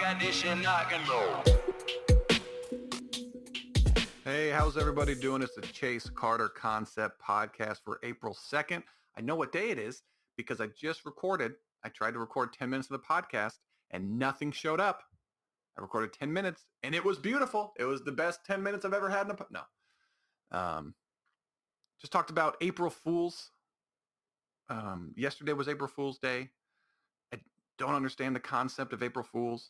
edition rock and roll. Hey, how's everybody doing? It's the Chase Carter Concept Podcast for April 2nd. I know what day it is because I just recorded. I tried to record 10 minutes of the podcast and nothing showed up. I recorded 10 minutes and it was beautiful. It was the best 10 minutes I've ever had in just talked about April Fools. Yesterday was April Fool's Day. I don't understand the concept of April Fools.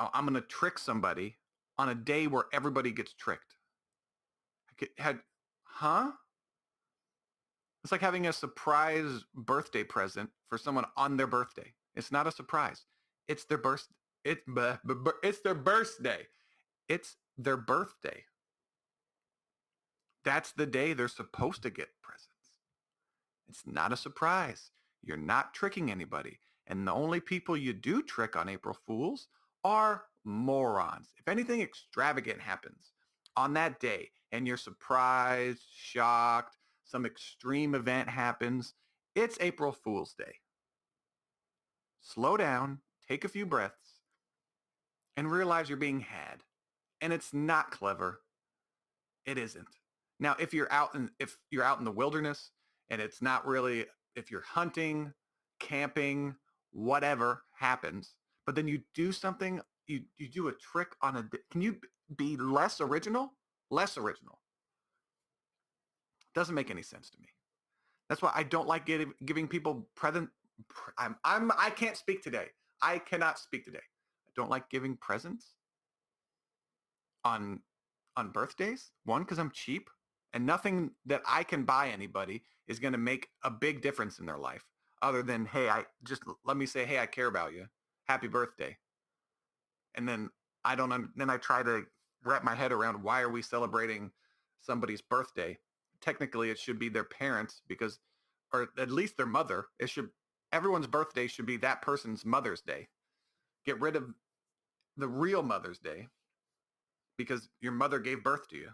I'm going to trick somebody on a day where everybody gets tricked. It's like having a surprise birthday present for someone on their birthday. It's not a surprise. It's their birthday. It's their birthday. It's their birthday. That's the day they're supposed to get presents. It's not a surprise. You're not tricking anybody. And the only people you do trick on April Fools are morons. If anything extravagant happens on that day and you're surprised, shocked, some extreme event happens, it's April Fool's Day. Slow down, take a few breaths, and realize you're being had. And it's not clever. It isn't. Now, if you're out in the wilderness and it's not really, if you're hunting, camping, whatever happens, but then you do something, you do a trick on a, can you be less original? Less original. Doesn't make any sense to me. That's why I don't like giving people present. I can't speak today. I cannot speak today. I don't like giving presents on birthdays. One, because I'm cheap and nothing that I can buy anybody is going to make a big difference in their life other than, hey, let me say, hey, I care about you. Happy birthday. And then then I try to wrap my head around why are we celebrating somebody's birthday? Technically, it should be their parents or at least their mother. Everyone's birthday should be that person's Mother's Day. Get rid of the real Mother's Day because your mother gave birth to you.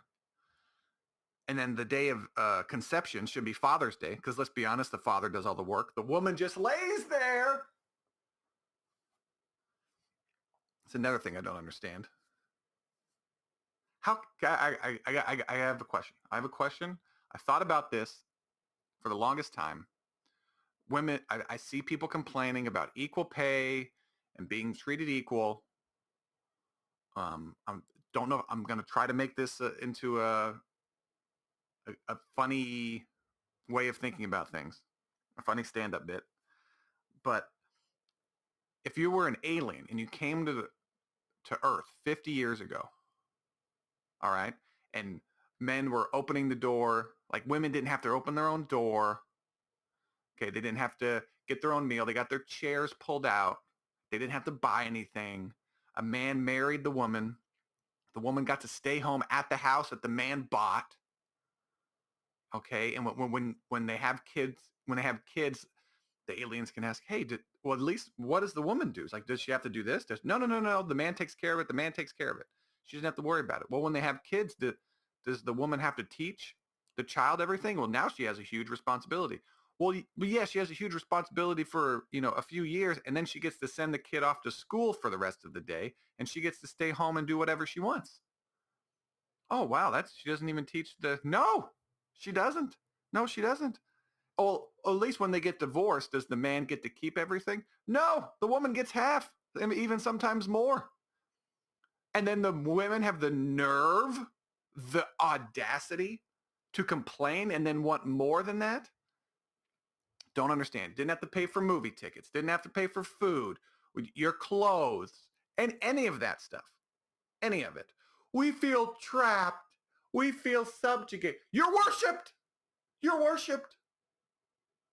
And then the day of conception should be Father's Day because let's be honest, the father does all the work. The woman just lays there. It's another thing I don't understand. I have a question. I thought about this for the longest time. Women, I see people complaining about equal pay and being treated equal. I don't know. I'm going to try to make this into a funny way of thinking about things, a funny stand-up bit. But if you were an alien and you came to Earth 50 years ago, all right, and men were opening the door, like women didn't have to open their own door. Okay, they didn't have to get their own meal. They got their chairs pulled out. They didn't have to buy anything. A man married the woman. The woman got to stay home at the house that the man bought. Okay, and when they have kids, the aliens can ask, hey, at least what does the woman do? It's like, does she have to do this? No. The man takes care of it. The man takes care of it. She doesn't have to worry about it. Well, when they have kids, does the woman have to teach the child everything? Well, now she has a huge responsibility. Well, yeah, she has a huge responsibility for, a few years, and then she gets to send the kid off to school for the rest of the day, and she gets to stay home and do whatever she wants. Oh, wow, she doesn't even teach no, she doesn't. No, she doesn't. Oh, at least when they get divorced, does the man get to keep everything? No, the woman gets half, even sometimes more. And then the women have the nerve, the audacity to complain and then want more than that? Don't understand. Didn't have to pay for movie tickets. Didn't have to pay for food, your clothes, and any of that stuff. Any of it. We feel trapped. We feel subjugated. You're worshipped. You're worshipped.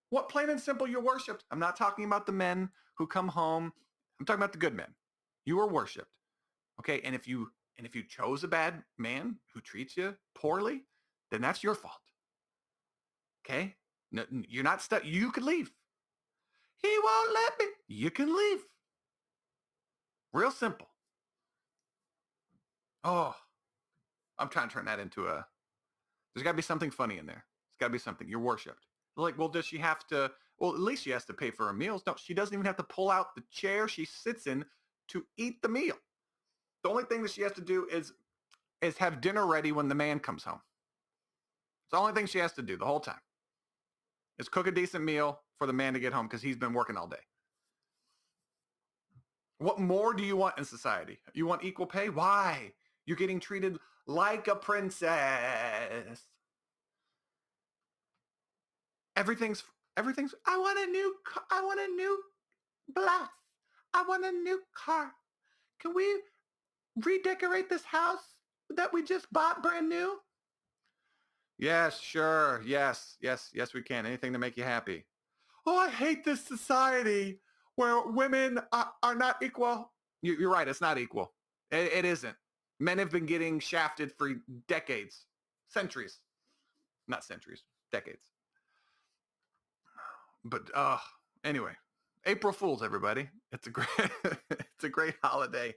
What, plain and simple, you're worshipped. I'm not talking about the men who come home. I'm talking about the good men. You are worshipped. Okay, and if you chose a bad man who treats you poorly, then that's your fault. Okay? No, you're not stuck. You can leave. He won't let me. You can leave. Real simple. Oh, I'm trying to turn that into there's got to be something funny in there. There's got to be something. You're worshipped. Like, well, does she have to, well, at least she has to pay for her meals. No, she doesn't even have to pull out the chair she sits in to eat the meal. The only thing that she has to do is have dinner ready when the man comes home. It's the only thing she has to do the whole time is cook a decent meal for the man to get home because he's been working all day. What more do you want in society? You want equal pay? Why? You're getting treated like a princess. Everything's, I want a new blouse. I want a new car. Can we redecorate this house that we just bought brand new? Yes, sure. Yes, we can. Anything to make you happy. Oh, I hate this society where women are not equal. You're right. It's not equal. It isn't. Men have been getting shafted for decades, centuries, not centuries, decades. But anyway, April Fools, everybody. It's a great holiday.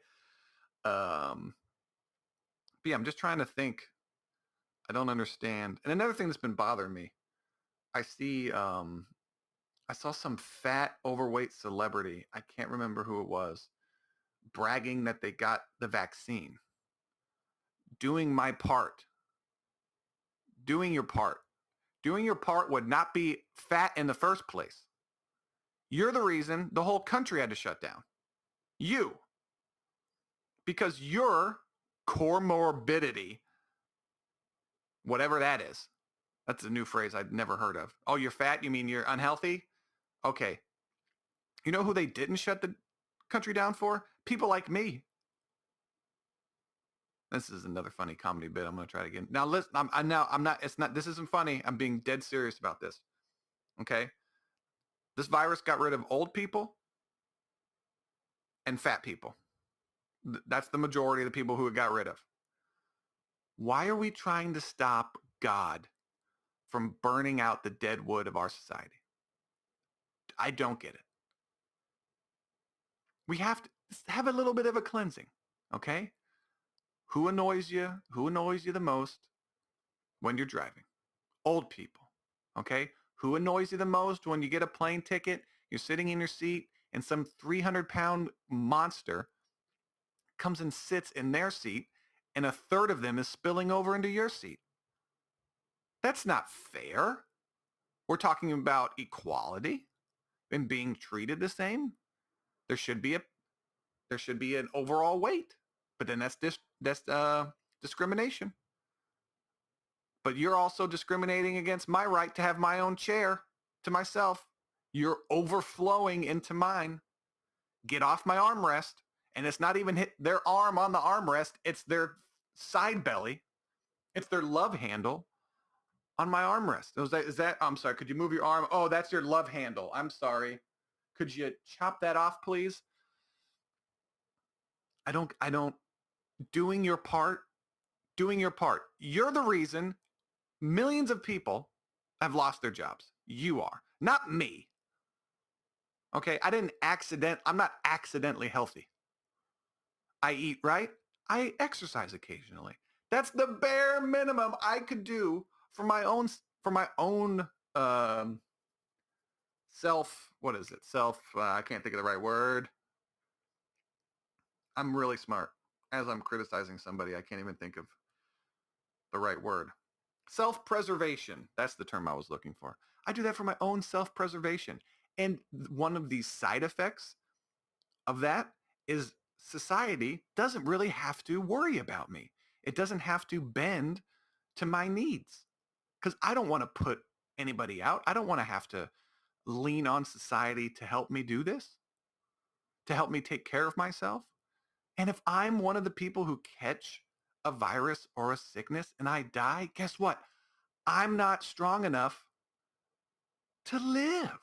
But yeah, I'm just trying to think. I don't understand. And another thing that's been bothering me, I saw some fat, overweight celebrity. I can't remember who it was, bragging that they got the vaccine. Doing my part. Doing your part. Doing your part would not be fat in the first place. You're the reason the whole country had to shut down. You. Because your comorbidity, whatever that is, that's a new phrase I'd never heard of. Oh, you're fat? You mean you're unhealthy? Okay. You know who they didn't shut the country down for? People like me. This is another funny comedy bit. I'm going to try it again. Now, listen, this isn't funny. I'm being dead serious about this. Okay. This virus got rid of old people and fat people. That's the majority of the people who it got rid of. Why are we trying to stop God from burning out the dead wood of our society? I don't get it. We have to have a little bit of a cleansing, okay? Who annoys you? Who annoys you the most when you're driving? Old people, okay? Who annoys you the most when you get a plane ticket, you're sitting in your seat, and some 300-pound monster comes and sits in their seat, and a third of them is spilling over into your seat? That's not fair. We're talking about equality and being treated the same. There should be an overall weight, but then that's discrimination. But you're also discriminating against my right to have my own chair to myself. You're overflowing into mine. Get off my armrest. And it's not even their arm on the armrest. It's their side belly. It's their love handle on my armrest. Is that, I'm sorry, could you move your arm? Oh, that's your love handle. I'm sorry. Could you chop that off, please? I don't, doing your part. You're the reason millions of people have lost their jobs. You are, not me. Okay, I'm not accidentally healthy. I eat right. I exercise occasionally. That's the bare minimum I could do for my own self. What is it? I can't think of the right word. I'm really smart. As I'm criticizing somebody, I can't even think of the right word. Self-preservation. That's the term I was looking for. I do that for my own self-preservation. And one of these side effects of that is society doesn't really have to worry about me. It doesn't have to bend to my needs because I don't want to put anybody out. I don't want to have to lean on society to help me do this, to help me take care of myself. And if I'm one of the people who catch a virus or a sickness and I die, guess what? I'm not strong enough to live.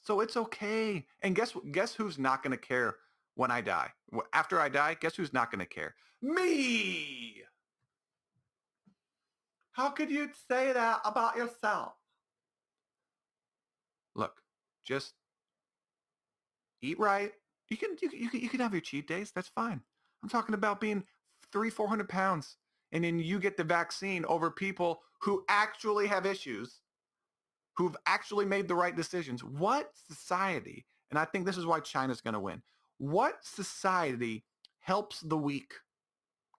So it's okay. And guess who's not going to care when I die? After I die, guess who's not going to care? Me! How could you say that about yourself? Look, just eat right. You can have your cheat days. That's fine. I'm talking about being 400 pounds. And then you get the vaccine over people who actually have issues, who've actually made the right decisions. What society, and I think this is why China's going to win. What society helps the weak,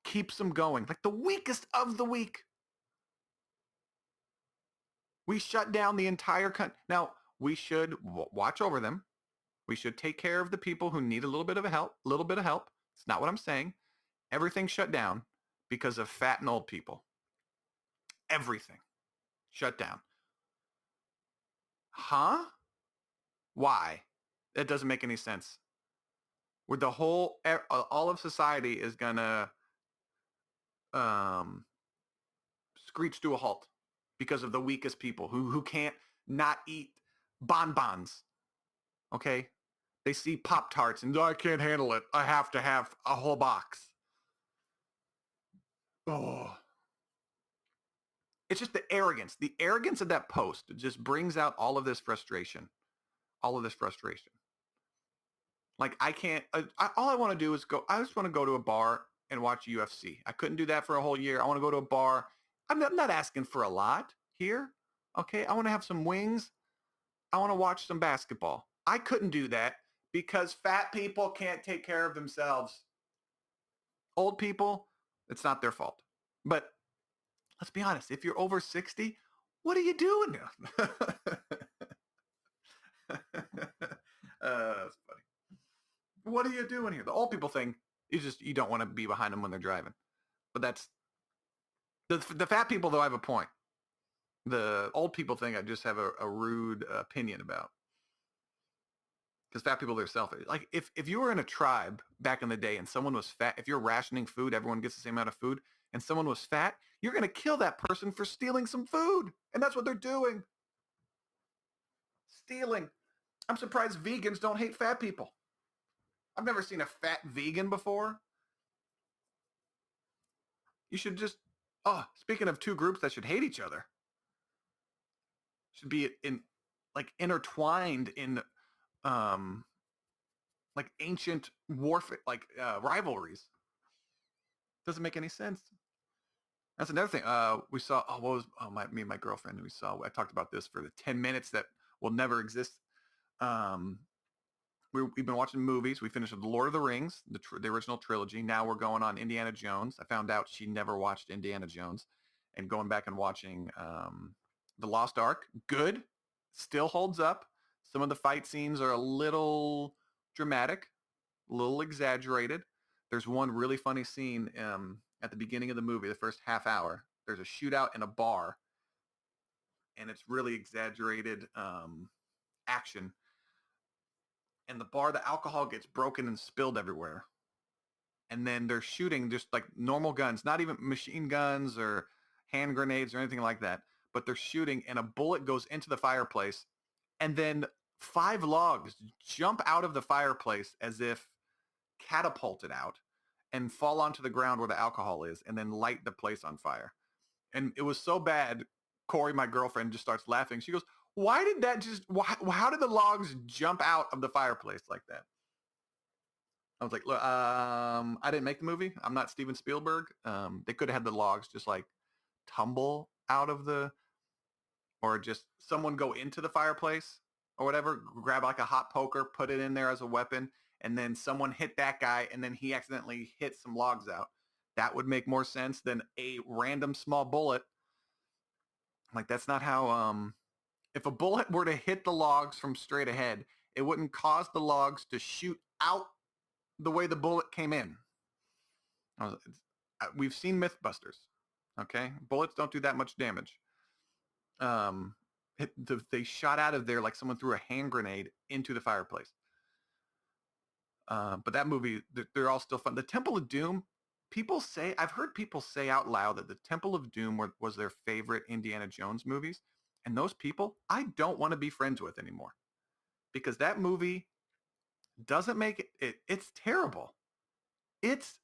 keeps them going? Like the weakest of the weak. We shut down the entire country. Now, we should watch over them. We should take care of the people who need a little bit of help. It's not what I'm saying. Everything shut down because of fat and old people. Everything shut down. Huh? Why? That doesn't make any sense. Where the whole, all of society is gonna screech to a halt because of the weakest people who can't not eat bonbons. Okay? They see Pop-Tarts and, I can't handle it. I have to have a whole box. Oh. It's just the arrogance. The arrogance of that post just brings out all of this frustration. All of this frustration. Like I can't, all I want to do is go, I just want to go to a bar and watch UFC. I couldn't do that for a whole year. I want to go to a bar. I'm not asking for a lot here. Okay. I want to have some wings. I want to watch some basketball. I couldn't do that because fat people can't take care of themselves. Old people, it's not their fault. But let's be honest. If you're over 60, what are you doing? That's funny. What are you doing here? The old people thing is just, you don't want to be behind them when they're driving. But that's, the fat people, though, I have a point. The old people thing, I just have a rude opinion about. Because fat people, they're selfish. Like, if you were in a tribe back in the day and someone was fat, if you're rationing food, everyone gets the same amount of food, and someone was fat, you're going to kill that person for stealing some food. And that's what they're doing. Stealing. I'm surprised vegans don't hate fat people. I've never seen a fat vegan before. You should just, speaking of two groups that should hate each other, should be like intertwined in like ancient warfare, like rivalries. Doesn't make any sense. That's another thing. We saw, me and my girlfriend, I talked about this for the 10 minutes that will never exist. We've been watching movies. We finished with The Lord of the Rings, the original trilogy. Now we're going on Indiana Jones. I found out she never watched Indiana Jones, and going back and watching The Lost Ark. Good. Still holds up. Some of the fight scenes are a little dramatic, a little exaggerated. There's one really funny scene at the beginning of the movie, the first half hour. There's a shootout in a bar, and it's really exaggerated action. And the bar, the alcohol gets broken and spilled everywhere. And then they're shooting just like normal guns, not even machine guns or hand grenades or anything like that. But they're shooting and a bullet goes into the fireplace. And then 5 logs jump out of the fireplace as if catapulted out and fall onto the ground where the alcohol is and then light the place on fire. And it was so bad, Corey, my girlfriend, just starts laughing. She goes, how did the logs jump out of the fireplace like that? I was like, look, I didn't make the movie. I'm not Steven Spielberg. They could have had the logs just like tumble out of or just someone go into the fireplace or whatever, grab like a hot poker, put it in there as a weapon, and then someone hit that guy and then he accidentally hit some logs out. That would make more sense than a random small bullet. Like, that's not how, if a bullet were to hit the logs from straight ahead, it wouldn't cause the logs to shoot out the way the bullet came in. We've seen Mythbusters, okay? Bullets don't do that much damage. They shot out of there like someone threw a hand grenade into the fireplace. But that movie, they're all still fun. The Temple of Doom, I've heard people say out loud that the Temple of Doom was their favorite Indiana Jones movies. And those people, I don't want to be friends with anymore. Because that movie doesn't make it, it's terrible. It's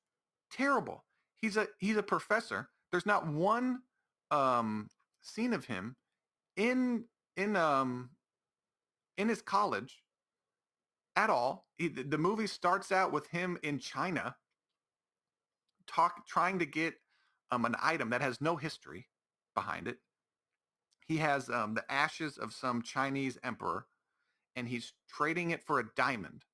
terrible. He's a professor. There's not one scene of him in his college at all. The movie starts out with him in China trying to get an item that has no history behind it. He has the ashes of some Chinese emperor, and he's trading it for a diamond.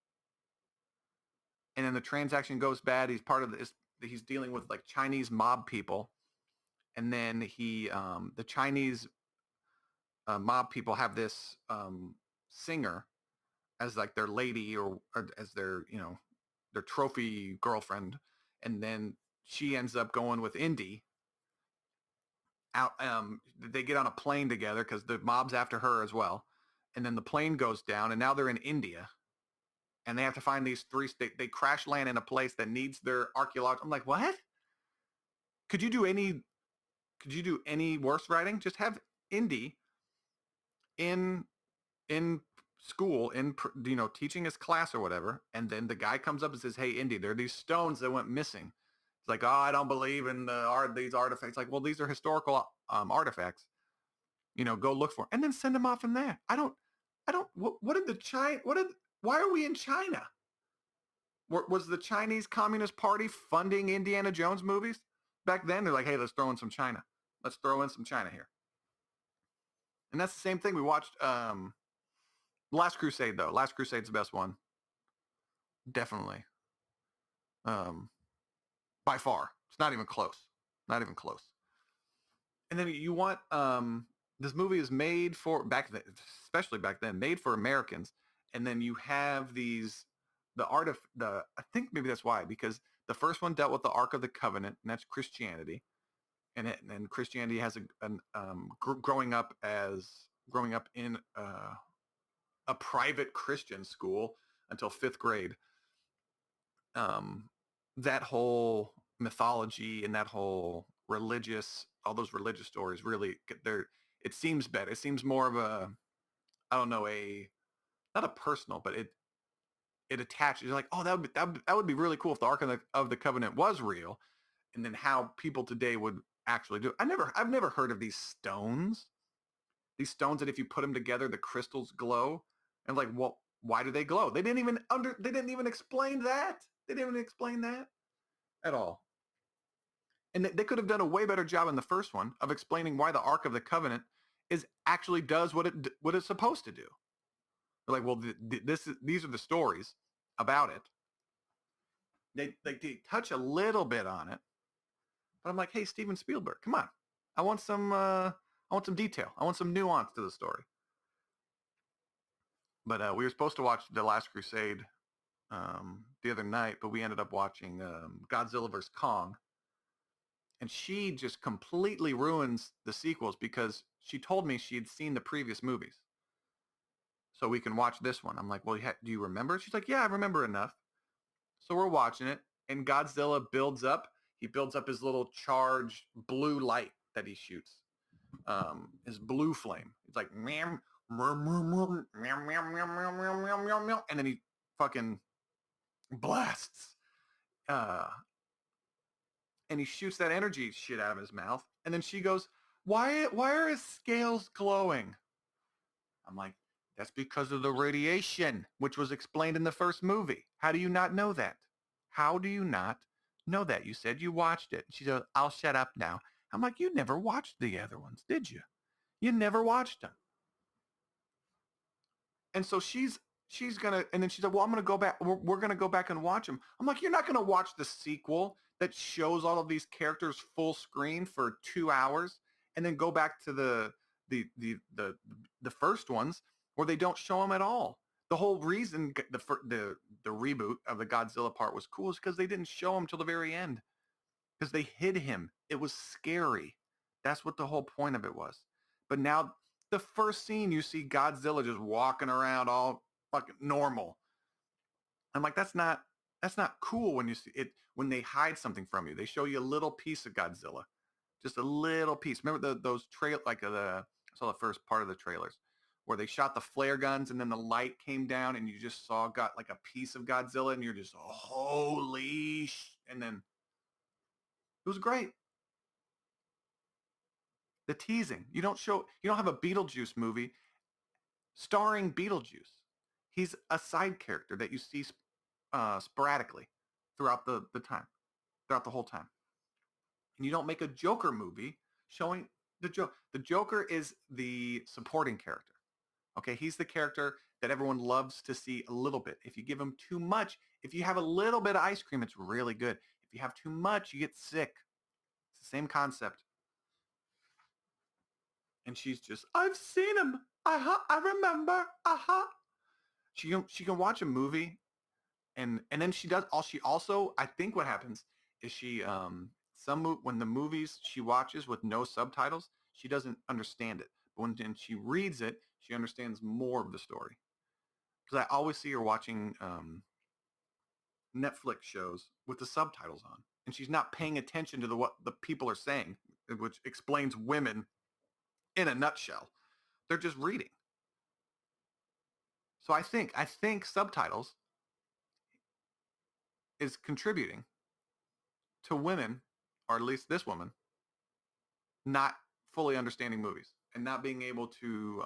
and then the transaction goes bad. He's part of this. He's dealing with like Chinese mob people, and then the Chinese mob people have this singer as like their lady or as their their trophy girlfriend, and then she ends up going with Indy out. They get on a plane together because the mob's after her as well, and then the plane goes down, and now they're in India, and they have to find these three. They crash land in a place that needs their archaeological. I'm like, what? Could you do any? Could you do any worse writing? Just have Indy in in school teaching his class or whatever, and then the guy comes up and says, hey Indy, there are these stones that went missing. It's like, oh, I don't believe in these artifacts. Like, well, these are historical artifacts, go look for them. And then send them off in there. What did the China, why are we in China? Was the Chinese Communist Party funding Indiana Jones movies back then? They're like, hey, let's throw in some China here. And that's the same thing we watched. Last Crusade, though. Last Crusade's the best one. Definitely. By far. It's not even close. Not even close. And then you want, this movie is made for, especially back then, made for Americans. And then you have I think maybe that's why, because the first one dealt with the Ark of the Covenant, and that's Christianity. And Christianity has growing up in a private Christian school until 5th grade. That whole mythology and that whole all those religious stories really, it seems better. It seems more of a, I don't know, not a personal, but it attaches. You're like, oh, that would be really cool if the Ark of the Covenant was real, and then how people today would actually do it. I've never heard of these stones. These stones that if you put them together, the crystals glow. And like, well, why do they glow? They didn't even explain that. They didn't even explain that at all. And they could have done a way better job in the first one of explaining why the Ark of the Covenant actually does what it's supposed to do. They're like, well, these are the stories about it. They touch a little bit on it, but I'm like, hey, Steven Spielberg, come on! I want some detail. I want some nuance to the story. But we were supposed to watch The Last Crusade the other night, but we ended up watching Godzilla vs. Kong. And she just completely ruins the sequels because she told me she had seen the previous movies. So we can watch this one. I'm like, well, do you remember? She's like, yeah, I remember enough. So we're watching it, and Godzilla builds up. He builds up his little charged blue light that he shoots. His blue flame. It's like, and then he fucking blasts. And he shoots that energy shit out of his mouth. And then she goes, why are his scales glowing? I'm like, that's because of the radiation, which was explained in the first movie. How do you not know that? How do you not know that? You said you watched it. She goes, I'll shut up now. I'm like, you never watched the other ones, did you? You never watched them. And so she's gonna, and then she said, well, I'm gonna go back. We're gonna go back and watch them. I'm like, you're not gonna watch the sequel that shows all of these characters full screen for 2 hours, and then go back to the first ones where they don't show them at all. The whole reason the reboot of the Godzilla part was cool is because they didn't show him till the very end, because they hid him. It was scary. That's what the whole point of it was. But now the first scene, you see Godzilla just walking around all fucking normal. I'm like, that's not cool when you see it, when they hide something from you. They show you a little piece of Godzilla, just a little piece. Remember those I saw the first part of the trailers where they shot the flare guns and then the light came down and you just got like a piece of Godzilla and you're just, holy and then it was great. The teasing. You don't have a Beetlejuice movie starring Beetlejuice. He's a side character that you see sporadically throughout the whole time. And you don't make a Joker movie showing the Joker. The Joker is the supporting character. Okay, he's the character that everyone loves to see a little bit. If you give him too much, if you have a little bit of ice cream, it's really good. If you have too much, you get sick. It's the same concept. And she's just, I've seen him. I remember. She can watch a movie and then she does all she also I think what happens is when the movies she watches with no subtitles, she doesn't understand it. But when she reads it, she understands more of the story. Because I always see her watching Netflix shows with the subtitles on, and she's not paying attention to what the people are saying, which explains women in a nutshell. They're just reading. So I think subtitles is contributing to women, or at least this woman, not fully understanding movies and not being able to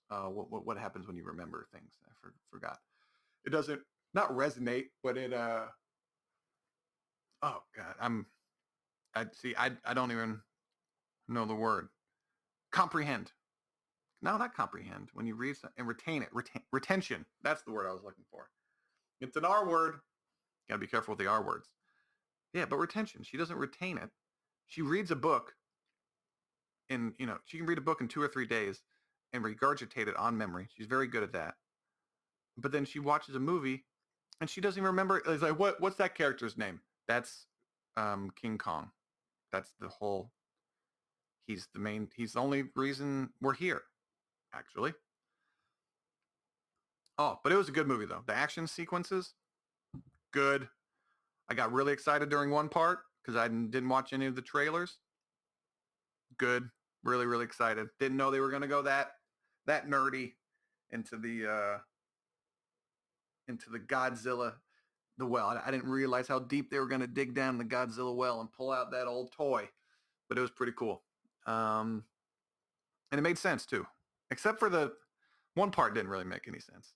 what happens when you remember things. I forgot. It doesn't not resonate, but it oh god, I don't even know the word. Comprehend. No, not comprehend. When you read and retain it, retention. That's the word I was looking for. It's an R word. Got to be careful with the R words. Yeah, but retention. She doesn't retain it. She reads a book she can read a book in 2 or 3 days and regurgitate it on memory. She's very good at that. But then she watches a movie and she doesn't even remember. It's like, what's that character's name? That's King Kong. That's the whole. He's the only reason we're here, actually. Oh, but it was a good movie though. The action sequences, good. I got really excited during one part because I didn't watch any of the trailers. Good. Really, really excited. Didn't know they were going to go that nerdy into the Godzilla, the well. I didn't realize how deep they were going to dig down the Godzilla well and pull out that old toy, but it was pretty cool. And it made sense too, except for the one part didn't really make any sense.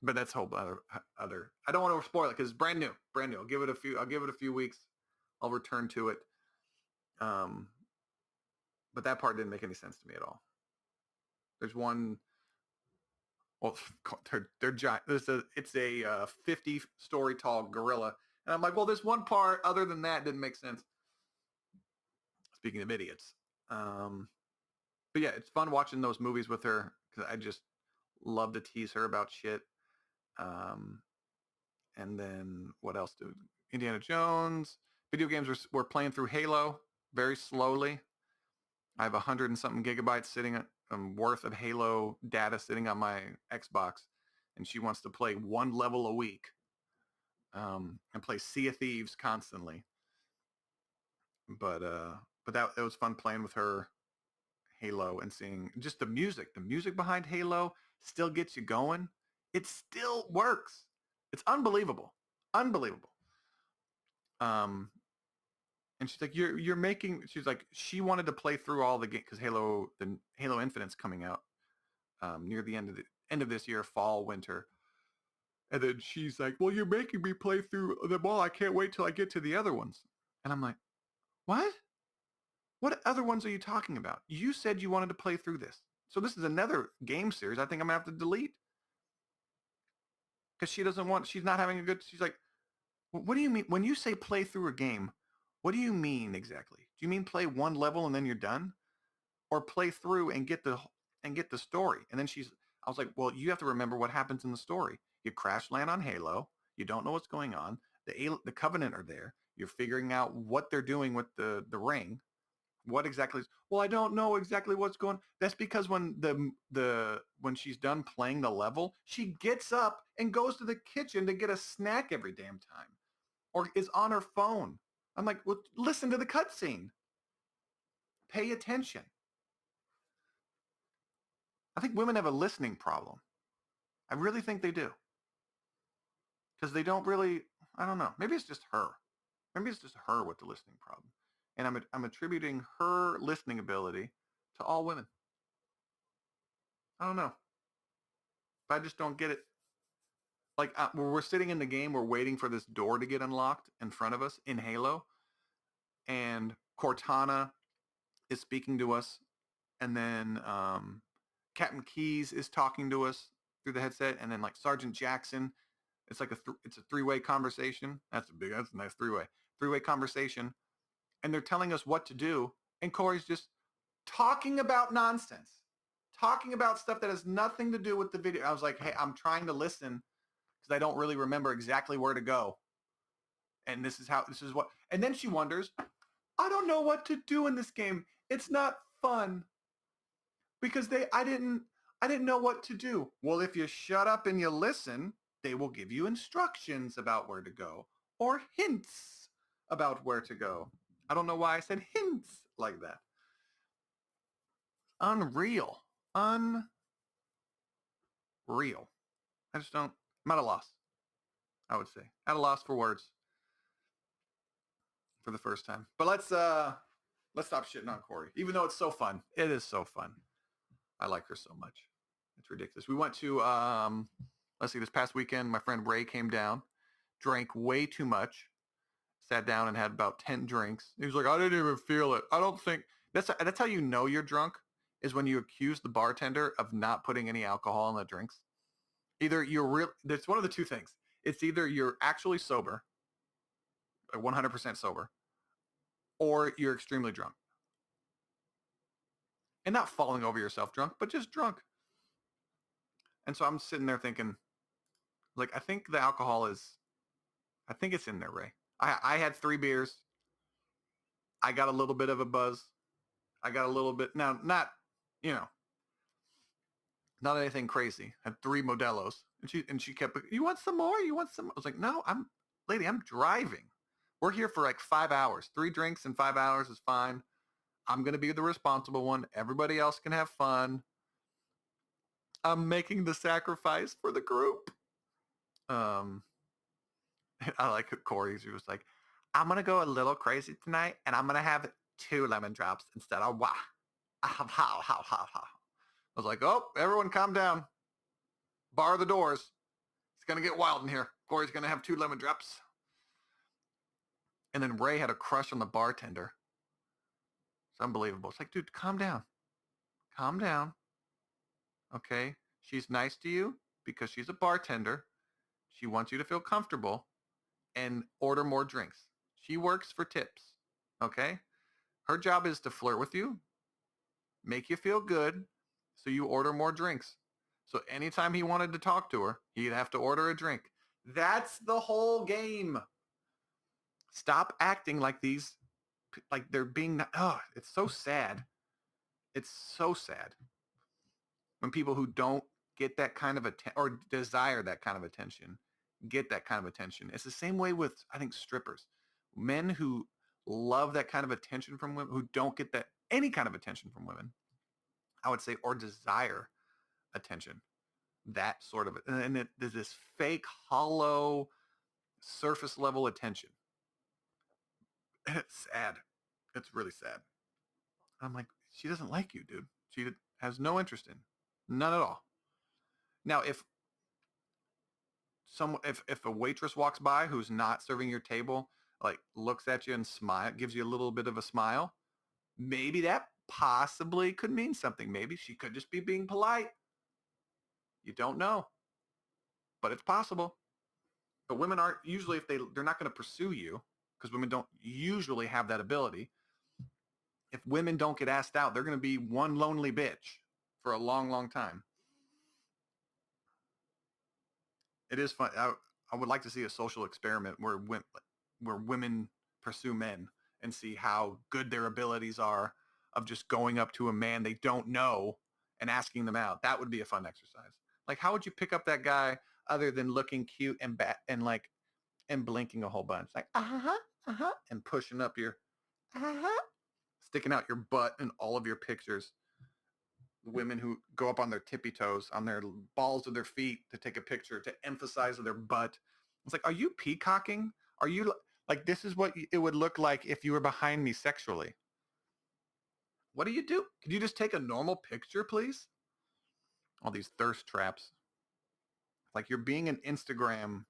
But that's whole other. I don't want to spoil it because it's brand new. I'll give it a few weeks. I'll return to it. But that part didn't make any sense to me at all. There's one. Well, they're giant. It's a 50-story tall gorilla, and I'm like, well, this one part other than that didn't make sense. Speaking of idiots, but yeah, it's fun watching those movies with her because I just love to tease her about shit. And then what else? Indiana Jones. Video games we're playing through Halo very slowly. I have 100 and something gigabytes sitting worth of Halo data sitting on my Xbox, and she wants to play one level a week and play Sea of Thieves constantly. But that it was fun playing with her Halo and seeing just the music. The music behind Halo still gets you going. It still works. It's unbelievable. Unbelievable. And she's like, you're making. She's like, she wanted to play through all the game because the Halo Infinite's coming out near the end of this year, fall, winter. And then she's like, well, you're making me play through them all. I can't wait till I get to the other ones. And I'm like, what? What other ones are you talking about? You said you wanted to play through this. So this is another game series I think I'm going to have to delete. Because she's not having a good, she's like, what do you mean? When you say play through a game, what do you mean exactly? Do you mean play one level and then you're done? Or play through and get the story? And then I was like, well, you have to remember what happens in the story. You crash land on Halo. You don't know what's going on. The Covenant are there. You're figuring out what they're doing with the ring. What exactly? Well, I don't know exactly what's going. That's because when when she's done playing the level, she gets up and goes to the kitchen to get a snack every damn time, or is on her phone. I'm like, well, listen to the cutscene. Pay attention. I think women have a listening problem. I really think they do. Because they don't really, I don't know. Maybe it's just her. Maybe it's just her with the listening problem. And I'm attributing her listening ability to all women. I don't know. But I just don't get it. Like we're sitting in the game, we're waiting for this door to get unlocked in front of us in Halo. And Cortana is speaking to us, and then Captain Keys is talking to us through the headset, and then like Sergeant Jackson, it's like it's a three-way conversation. That's a nice three-way conversation, and they're telling us what to do, and Corey's just talking about nonsense, talking about stuff that has nothing to do with the video. I was like, hey, I'm trying to listen because I don't really remember exactly where to go, and this is what, and then she wonders, I don't know what to do in this game. It's not fun because I didn't know what to do. Well, if you shut up and you listen, they will give you instructions about where to go or hints about where to go. I don't know why I said hints like that. Unreal. Unreal. I just don't, I'm at a loss, I would say. At a loss for words for the first time. But let's stop shitting on Corey, even though it's so fun. It is so fun. I like her so much. It's ridiculous. We went to, let's see, this past weekend, my friend Ray came down, drank way too much, sat down and had about 10 drinks. He was like, I didn't even feel it. I don't think, that's how you know you're drunk, is when you accuse the bartender of not putting any alcohol in the drinks. Either it's one of the two things. It's either you're actually sober, 100% sober, or you're extremely drunk. And not falling over yourself drunk, but just drunk. And so I'm sitting there thinking, like, I think it's in there, Ray. I had 3 beers. I got a little bit of a buzz. I got a little bit, now, not, you know, not anything crazy. I had 3 Modelos. And she kept, you want some more? You want some? I was like, no, I'm driving. We're here for like 5 hours. 3 drinks in 5 hours is fine. I'm going to be the responsible one. Everybody else can have fun. I'm making the sacrifice for the group. I like Corey. She was like, I'm going to go a little crazy tonight, and I'm going to have 2 lemon drops instead of one. I was like, oh, everyone calm down. Bar the doors. It's going to get wild in here. Corey's going to have 2 lemon drops. And then Ray had a crush on the bartender. It's unbelievable. It's like, dude, calm down. Calm down. Okay? She's nice to you because she's a bartender. She wants you to feel comfortable and order more drinks. She works for tips. Okay? Her job is to flirt with you, make you feel good, so you order more drinks. So anytime he wanted to talk to her, he'd have to order a drink. That's the whole game. Stop acting like they're being, it's so sad. It's so sad when people who don't get that kind of attention or desire that kind of attention get that kind of attention. It's the same way with, I think, strippers. Men who love that kind of attention from women, who don't get that any kind of attention from women, I would say, or desire attention. That sort of, and there's this fake, hollow, surface level attention. And it's sad. It's really sad. I'm like, she doesn't like you, dude. She has no interest in, none at all. Now, if a waitress walks by who's not serving your table, like looks at you and gives you a little bit of a smile, maybe that possibly could mean something. Maybe she could just be being polite. You don't know, but it's possible. But women aren't usually, if they're not going to pursue you, because women don't usually have that ability. If women don't get asked out, they're going to be one lonely bitch for a long, long time. It is fun. I would like to see a social experiment where women pursue men and see how good their abilities are of just going up to a man they don't know and asking them out. That would be a fun exercise. Like, how would you pick up that guy other than looking cute and blinking a whole bunch, like and pushing up your sticking out your butt in all of your pictures. Women who go up on their tippy toes, on their balls of their feet to take a picture to emphasize their butt. It's like, are you peacocking? Are you like, this is what it would look like if you were behind me sexually? What do you do? Could you just take a normal picture, please? All these thirst traps. Like, you're being an Instagram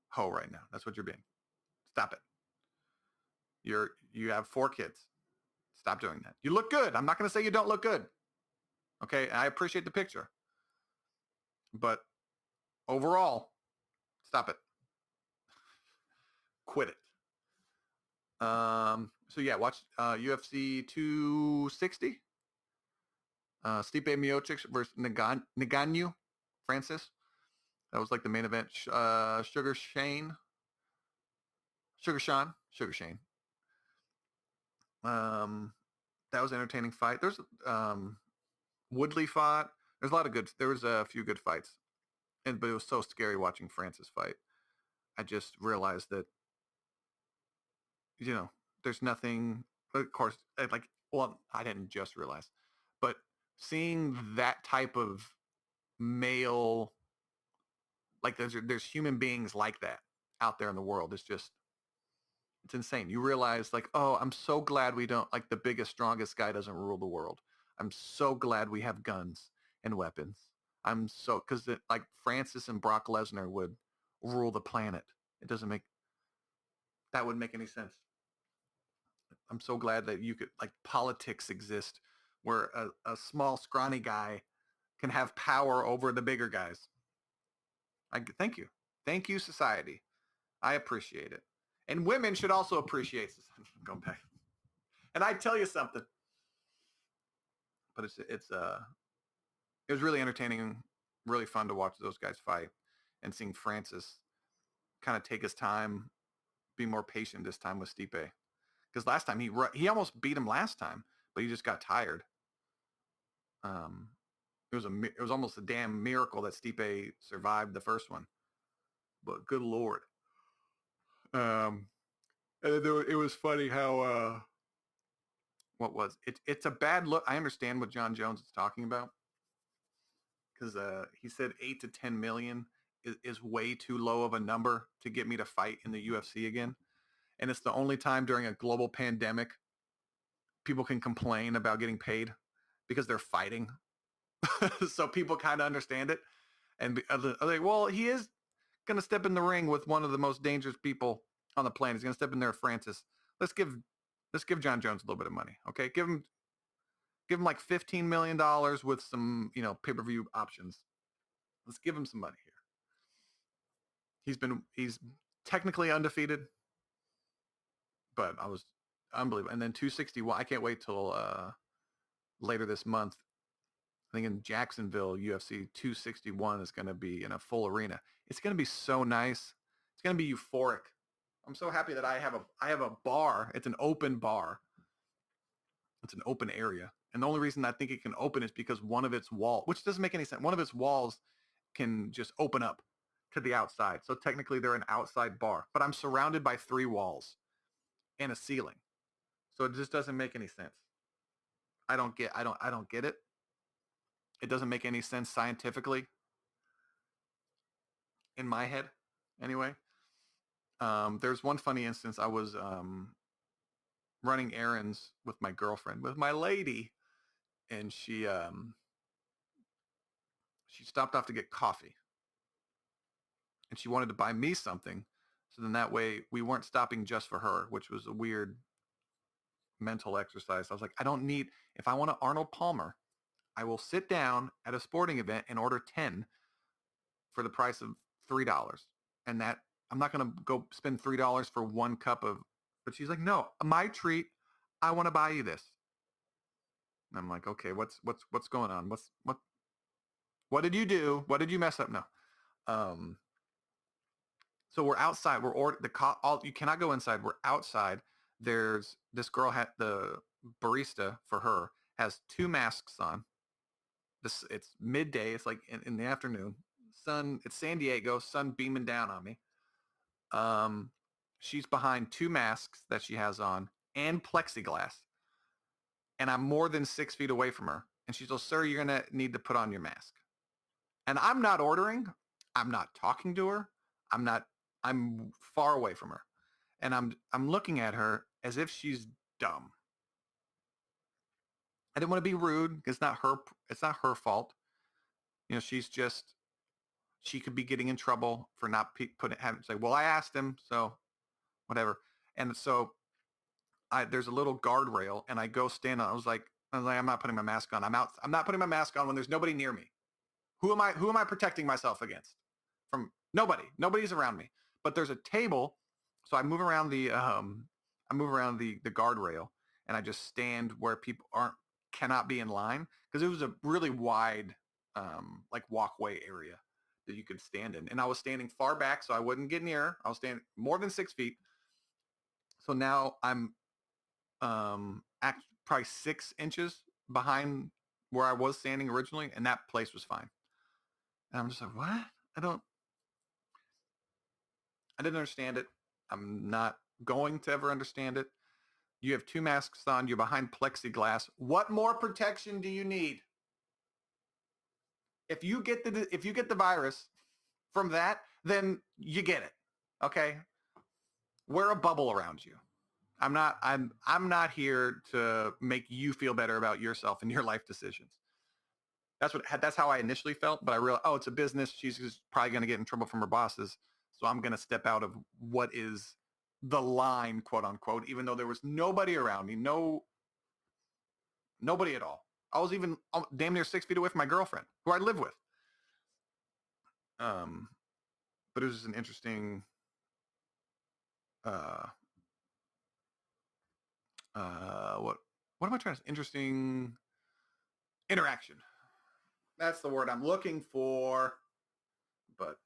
hoe right now. That's what you're being. Stop it. You have 4 kids. Stop doing that. You look good. I'm not going to say you don't look good. Okay, I appreciate the picture. But overall, stop it. Quit it. So yeah, watch UFC 260. Stipe Miocic versus Ngannou, Francis. That was like the main event. Sugar Shane. That was an entertaining fight. There's Woodley fought. There's a lot of good. There was a few good fights, but it was so scary watching Francis fight. I just realized that, there's nothing. Of course, I didn't just realize, but seeing that type of male, like there's human beings like that out there in the world. It's insane. You realize like, oh, I'm so glad we don't, like the biggest, strongest guy doesn't rule the world. I'm so glad we have guns and weapons. Because like Francis and Brock Lesnar would rule the planet. That wouldn't make any sense. I'm so glad that like politics exist where a small, scrawny guy can have power over the bigger guys. Thank you. Thank you, society. I appreciate it. And women should also appreciate society. Go back. And I tell you something. But it was really entertaining and really fun to watch those guys fight and seeing Francis kind of take his time, be more patient this time with Stipe. Because last time he almost beat him last time, but he just got tired. It was almost a damn miracle that Stipe survived the first one. But good Lord. It was funny how what was it? It's a bad look. I understand what John Jones is talking about because he said 8 to 10 million is way too low of a number to get me to fight in the UFC again. And it's the only time during a global pandemic people can complain about getting paid because they're fighting. So people kind of understand it. And like, well, he is going to step in the ring with one of the most dangerous people on the planet. He's going to step in there, Francis. Let's give John Jones a little bit of money. Okay. Give him like $15 million with some, pay-per-view options. Let's give him some money here. He's technically undefeated, but I was unbelievable. And then 261, I can't wait till later this month. I think in Jacksonville, UFC 261 is going to be in a full arena. It's going to be so nice. It's going to be euphoric. I'm so happy that I have a bar. It's an open bar. It's an open area. And the only reason I think it can open is because one of its walls, which doesn't make any sense, one of its walls can just open up to the outside. So technically they're an outside bar, but I'm surrounded by 3 walls and a ceiling. So it just doesn't make any sense. I don't get it. It doesn't make any sense scientifically in my head anyway. There's one funny instance. I was running errands with my girlfriend, with my lady, and she stopped off to get coffee. And she wanted to buy me something. So then that way we weren't stopping just for her, which was a weird mental exercise. I was like, if I want an Arnold Palmer, I will sit down at a sporting event and order 10 for the price of $3. And that I'm not going to go spend $3 for one cup of, but she's like, no, my treat. I want to buy you this. And I'm like, okay, what's going on? What did you do? What did you mess up? No. So we're outside. You cannot go inside. We're outside. There's this girl the barista for her has 2 masks on. It's midday. It's like in the afternoon. It's San Diego. Sun beaming down on me. She's behind 2 masks that she has on and plexiglass. And I'm more than 6 feet away from her. And she goes, sir, you're going to need to put on your mask. And I'm not ordering. I'm not talking to her. I'm far away from her. And I'm looking at her as if she's dumb. I didn't want to be rude. It's not her fault. She could be getting in trouble for not having to say, well, I asked him, so whatever. And so there's a little guardrail, and I go stand on. I was like, I'm not putting my mask on. I'm out. I'm not putting my mask on when there's nobody near me. Who am I protecting myself against? From nobody. Nobody's around me. But there's a table, so I move around the guardrail, and I just stand where people cannot be in line, because it was a really wide like walkway area that you could stand in. And I was standing far back so I wouldn't get near. I was standing more than 6 feet. So now I'm probably 6 inches behind where I was standing originally, and that place was fine. And I'm just like, what? I didn't understand it. I'm not going to ever understand it. You have 2 masks on. You're behind plexiglass. What more protection do you need? If you get the virus from that, then you get it. Okay? Wear a bubble around you. I'm not here to make you feel better about yourself and your life decisions. That's how I initially felt, but I realized, it's a business. She's just probably going to get in trouble from her bosses. So I'm going to step out of what is the line, quote unquote, even though there was nobody around me, nobody at all. I was even damn near 6 feet away from my girlfriend, who I live with. But it was just an interesting, what am I trying to say? Interesting interaction. That's the word I'm looking for. But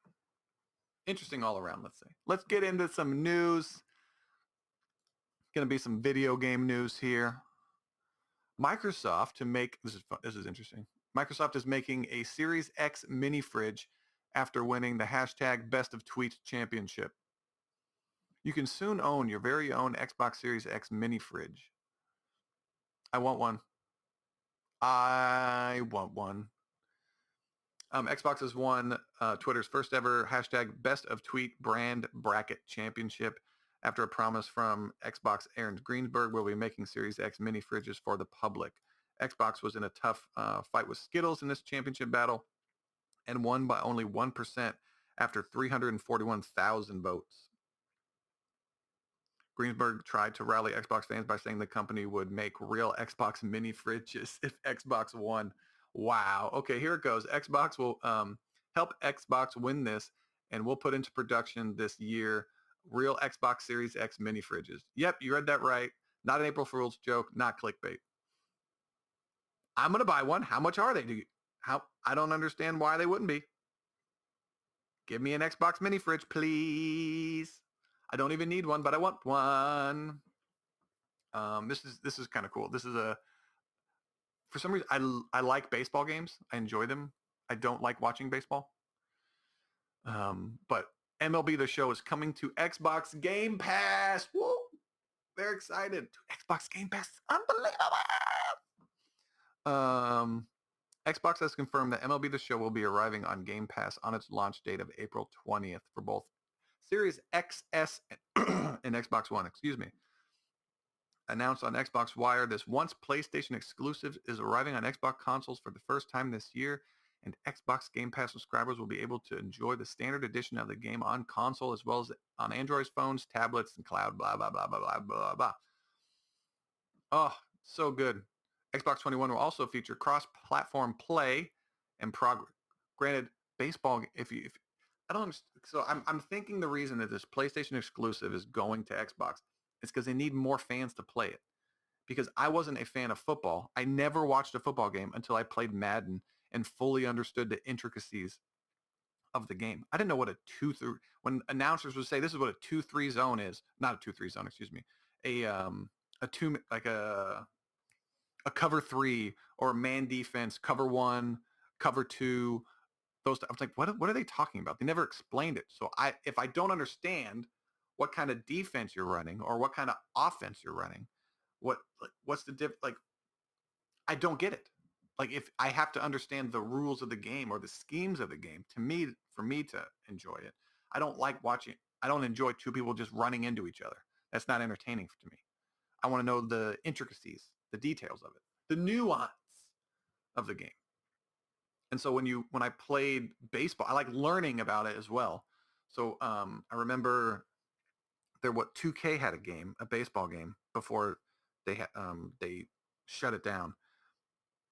interesting all around, let's say. Let's get into some news. Going to be some video game news here. Microsoft this is interesting. Microsoft is making a Series X mini fridge after winning the hashtag Best of Tweets championship. You can soon own your very own Xbox Series X mini fridge. I want one. Xbox has won Twitter's first ever hashtag Best of Tweet brand bracket championship after a promise from Xbox Aaron Greensberg will be making Series X mini fridges for the public. Xbox was in a tough fight with Skittles in this championship battle and won by only 1% after 341,000 votes. Greensberg tried to rally Xbox fans by saying the company would make real Xbox mini fridges if Xbox won. Wow. Okay, here it goes. Xbox will help Xbox win this, and we'll put into production this year real Xbox Series X mini fridges. Yep, you read that right. Not an April Fool's joke, not clickbait. I'm going to buy one. How much are they? I don't understand why they wouldn't be. Give me an Xbox mini fridge, please. I don't even need one, but I want one. This is kind of cool. This is for some reason, I like baseball games. I enjoy them. I don't like watching baseball. But MLB The Show is coming to Xbox Game Pass. Woo! They're excited. Xbox Game Pass is unbelievable. Xbox has confirmed that MLB The Show will be arriving on Game Pass on its launch date of April 20th for both Series XS and Xbox One, Announced on Xbox Wire, this once PlayStation exclusive is arriving on Xbox consoles for the first time this year, and Xbox Game Pass subscribers will be able to enjoy the standard edition of the game on console as well as on Android phones, tablets, and cloud, blah, blah, blah, blah, blah, blah, blah. Oh, so good. Xbox 21 will also feature cross-platform play and progress. Granted, baseball, I don't understand. So I'm thinking the reason that this PlayStation exclusive is going to Xbox is because they need more fans to play it. Because I wasn't a fan of football. I never watched a football game until I played Madden and fully understood the intricacies of the game. I didn't know what a 2-3 when announcers would say this is what a 2-3 zone is. Not a 2-3 zone, excuse me. A two like a cover 3 or man defense, cover 1, cover 2. I was like, what are they talking about? They never explained it. So if I don't understand what kind of defense you're running or what kind of offense you're running, what's the diff? Like, I don't get it. Like, if I have to understand the rules of the game or the schemes of the game for me to enjoy it, I don't like watching. I don't enjoy 2 people just running into each other. That's not entertaining to me. I want to know the intricacies, the details of it, the nuance of the game. And so when I played baseball, I like learning about it as well. So I remember what 2K had a baseball game before they shut it down.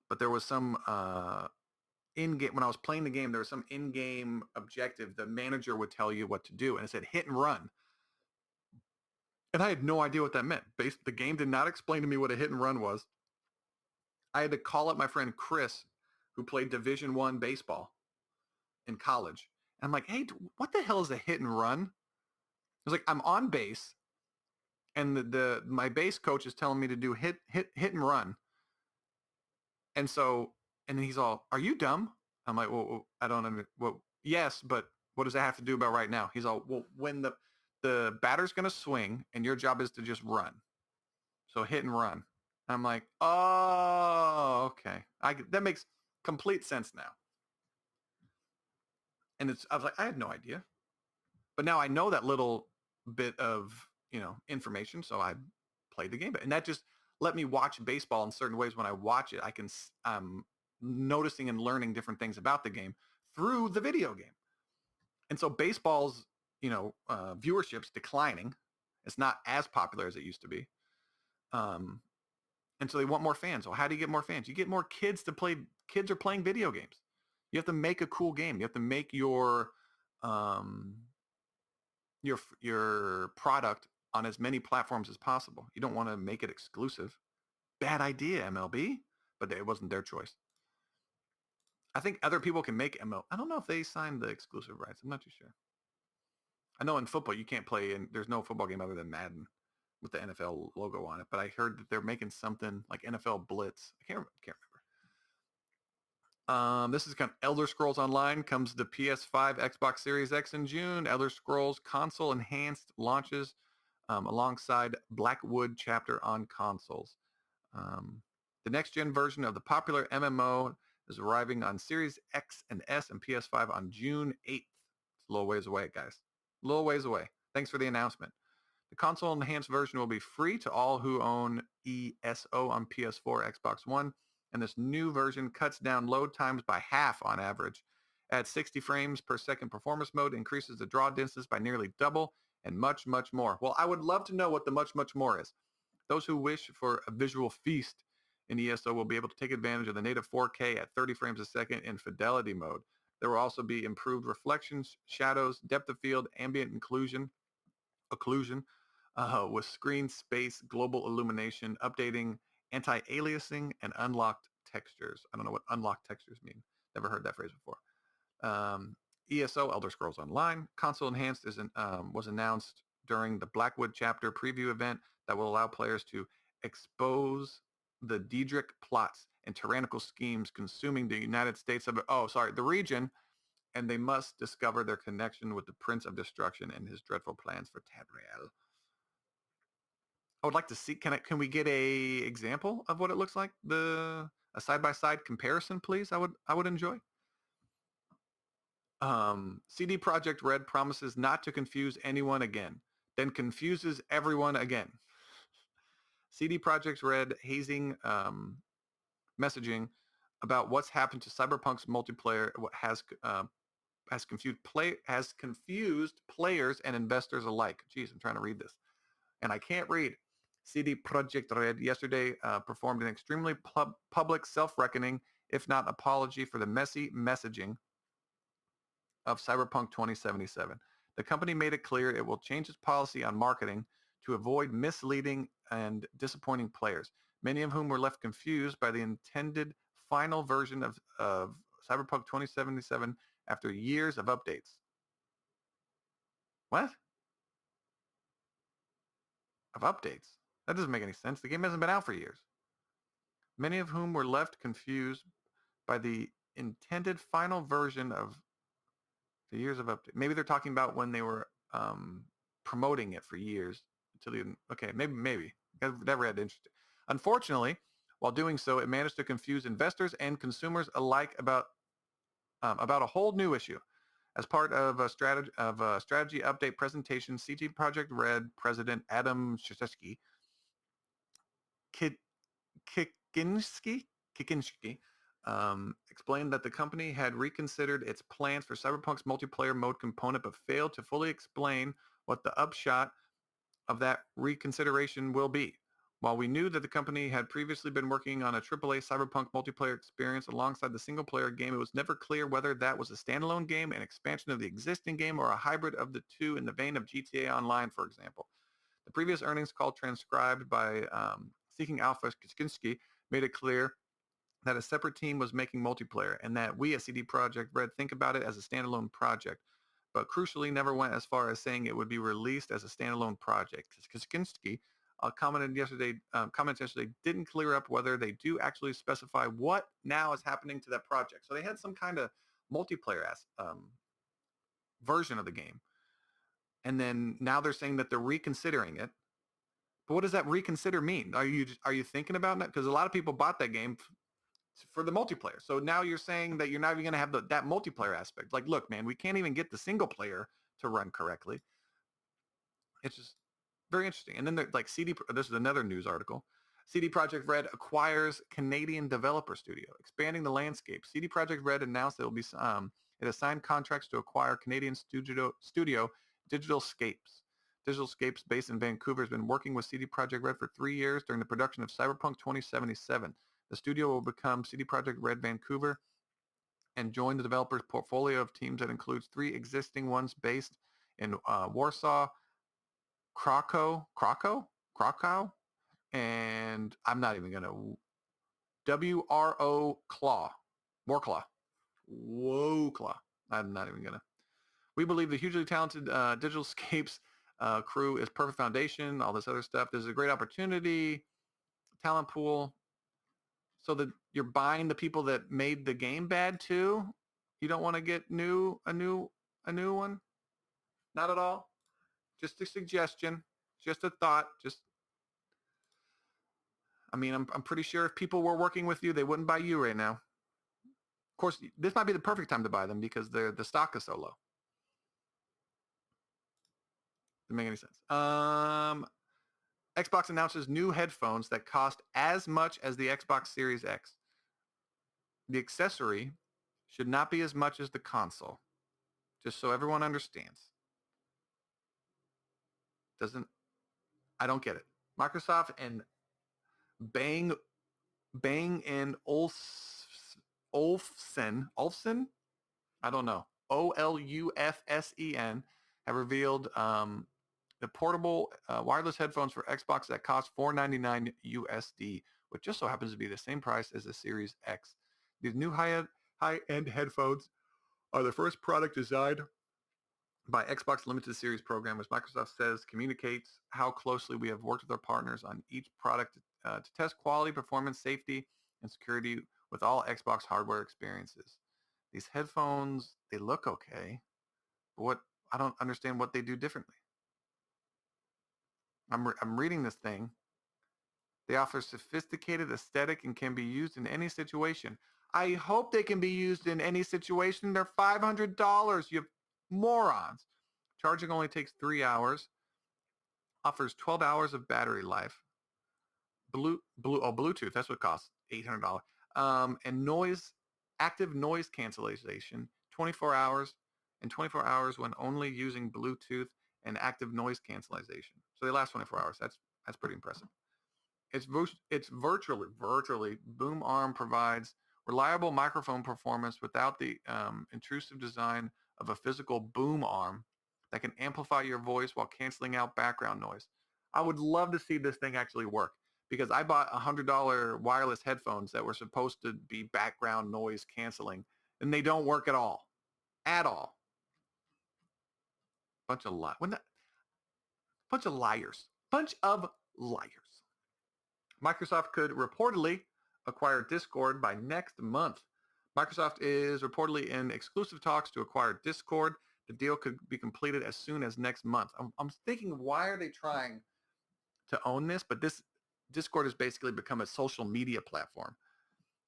But there was some in-game, when I was playing the game, there was some in-game objective. The manager would tell you what to do, and it said hit and run. And I had no idea what that meant. The game did not explain to me what a hit and run was. I had to call up my friend Chris, who played Division I baseball in college. And I'm like, hey, what the hell is a hit and run? I was like, I'm on base, and my base coach is telling me to do hit and run. And so, and then he's all, are you dumb? I'm like, well, I don't understand. Well, yes, but what does that have to do about right now? He's all, well, when the batter's going to swing and your job is to just run. So hit and run. I'm like, oh, okay. That makes complete sense now. And I was like, I had no idea. But now I know that little bit of, information. So I played the game. And that just let me watch baseball in certain ways. When I watch it, I'm noticing and learning different things about the game through the video game. And so baseball's, viewership's declining. It's not as popular as it used to be. And so they want more fans. Well, how do you get more fans? You get more kids to play. Kids are playing video games. You have to make a cool game. You have to make your product on as many platforms as possible. You don't want to make it exclusive. Bad idea, MLB, but it wasn't their choice. I think other people can make MLB. I don't know if they signed the exclusive rights. I'm not too sure. I know in football you can't play, and there's no football game other than Madden with the NFL logo on it. But I heard that they're making something like NFL Blitz. I can't remember. This is kind of Elder Scrolls Online comes to PS5, Xbox Series X in June. Elder Scrolls Console Enhanced launches alongside Blackwood chapter on consoles. The next-gen version of the popular MMO is arriving on Series X and S and PS5 on June 8th. It's a little ways away, guys. A little ways away. Thanks for the announcement. The console enhanced version will be free to all who own ESO on PS4, Xbox One, and this new version cuts down load times by half on average. Adds 60 frames per second performance mode, increases the draw distance by nearly double, and much, much more. Well, I would love to know what the much, much more is. Those who wish for a visual feast in ESO will be able to take advantage of the native 4K at 30 frames a second in fidelity mode. There will also be improved reflections, shadows, depth of field, ambient occlusion, with screen space, global illumination, updating, anti-aliasing, and unlocked textures. I don't know what unlocked textures mean. Never heard that phrase before. ESO, Elder Scrolls Online, Console Enhanced was announced during the Blackwood chapter preview event that will allow players to expose the Daedric plots and tyrannical schemes consuming the United States the region, and they must discover their connection with the Prince of Destruction and his dreadful plans for Tadriel. I would like to see, can we get a example of what it looks like? A side-by-side comparison, please. I would enjoy. CD Projekt Red promises not to confuse anyone again, then confuses everyone again. CD Projekt Red hazing messaging about what's happened to Cyberpunk's multiplayer has confused players and investors alike. Jeez, I'm trying to read this, and I can't read. CD Projekt Red yesterday performed an extremely public self-reckoning, if not apology, for the messy messaging of Cyberpunk 2077. The company made it clear it will change its policy on marketing to avoid misleading and disappointing players, many of whom were left confused by the intended final version of Cyberpunk 2077 after years of updates. What? Of updates? That doesn't make any sense. The game hasn't been out for years. Many of whom were left confused by the intended final version of the years of update. Maybe they're talking about when they were promoting it for years. Maybe. That read interesting. Unfortunately, while doing so, it managed to confuse investors and consumers alike about a whole new issue. As part of a strategy update presentation, CD Projekt Red President Adam Shishesky Kikinski explained that the company had reconsidered its plans for Cyberpunk's multiplayer mode component, but failed to fully explain what the upshot of that reconsideration will be. While we knew that the company had previously been working on a AAA Cyberpunk multiplayer experience alongside the single-player game, it was never clear whether that was a standalone game, an expansion of the existing game, or a hybrid of the two in the vein of GTA Online, for example. The previous earnings call transcribed by Seeking Alpha Kaczynski made it clear that a separate team was making multiplayer and that we at CD Projekt Red think about it as a standalone project, but crucially never went as far as saying it would be released as a standalone project. Kaczynski commented yesterday, comments yesterday didn't clear up whether they do actually specify what now is happening to that project. So they had some kind of multiplayer version of the game, and then now they're saying that they're reconsidering it. But what does that reconsider mean? Are you thinking about that? Because a lot of people bought that game for the multiplayer. So now you're saying that you're not even going to have that multiplayer aspect. Like, look, man, we can't even get the single player to run correctly. It's just very interesting. And then like this is another news article. CD Projekt Red acquires Canadian developer studio, expanding the landscape. CD Projekt Red announced it will be it has signed contracts to acquire Canadian studio Digital Scapes. Digital Scapes, based in Vancouver, has been working with CD Projekt Red for 3 years during the production of Cyberpunk 2077. The studio will become CD Projekt Red Vancouver and join the developer's portfolio of teams that includes 3 existing ones based in Warsaw, Krakow, and I'm not even going to, WRO Claw, Warclaw, Woclaw. I'm not even going to. We believe the hugely talented Digital Scapes crew is perfect foundation, all this other stuff. There's a great opportunity, talent pool, so that you're buying the people that made the game bad too. You don't want to get a new one? Not at all. Just a suggestion, just a thought. I mean, I'm pretty sure if people were working with you, they wouldn't buy you right now. Of course, this might be the perfect time to buy them because the stock is so low. Doesn't make any sense. Xbox announces new headphones that cost as much as the Xbox Series X. The accessory should not be as much as the console, just so everyone understands. I don't get it. Microsoft and Bang and Olufsen, I don't know, Olufsen have revealed the portable wireless headphones for Xbox that cost $499 USD, which just so happens to be the same price as the Series X. These new high-end headphones are the first product designed by Xbox Limited Series program, as Microsoft says, communicates how closely we have worked with our partners on each product to test quality, performance, safety, and security with all Xbox hardware experiences. These headphones, they look okay, but I don't understand what they do differently. I'm reading this thing. They offer sophisticated aesthetic and can be used in any situation. I hope they can be used in any situation. They're $500, you morons. Charging only takes 3 hours. Offers 12 hours of battery life. Bluetooth, that's what it costs, $800. And active noise cancellation, 24 hours, and 24 hours when only using Bluetooth and active noise cancellation. So they last 24 hours. That's pretty impressive. It's virtually boom arm provides reliable microphone performance without the intrusive design of a physical boom arm that can amplify your voice while canceling out background noise. I would love to see this thing actually work because I bought $100 wireless headphones that were supposed to be background noise canceling, and they don't work at all. At all. Bunch of liars. Bunch of liars. Microsoft could reportedly acquire Discord by next month. Microsoft is reportedly in exclusive talks to acquire Discord. The deal could be completed as soon as next month. I'm thinking, why are they trying to own this? But this Discord has basically become a social media platform.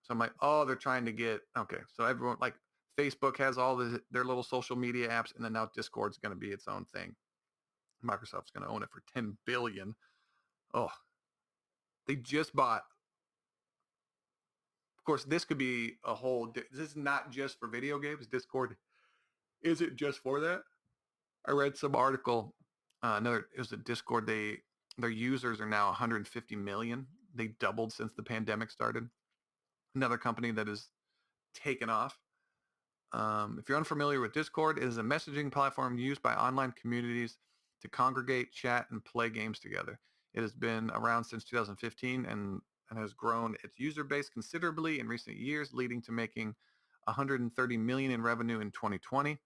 So I'm like, oh, they're trying to get, okay. So everyone, like Facebook has all their little social media apps, and then now Discord's going to be its own thing. Microsoft's going to own it for $10 billion. Oh, they just bought. Of course, this could be a whole, this is not just for video games. Discord isn't just for that. I read some article it was a Discord. Their users are now 150 million. They doubled since the pandemic started. Another company that has taken off. If you're unfamiliar with Discord, it is a messaging platform used by online communities to congregate, chat, and play games together. It has been around since 2015 and has grown its user base considerably in recent years, leading to making 130 million in revenue in 2020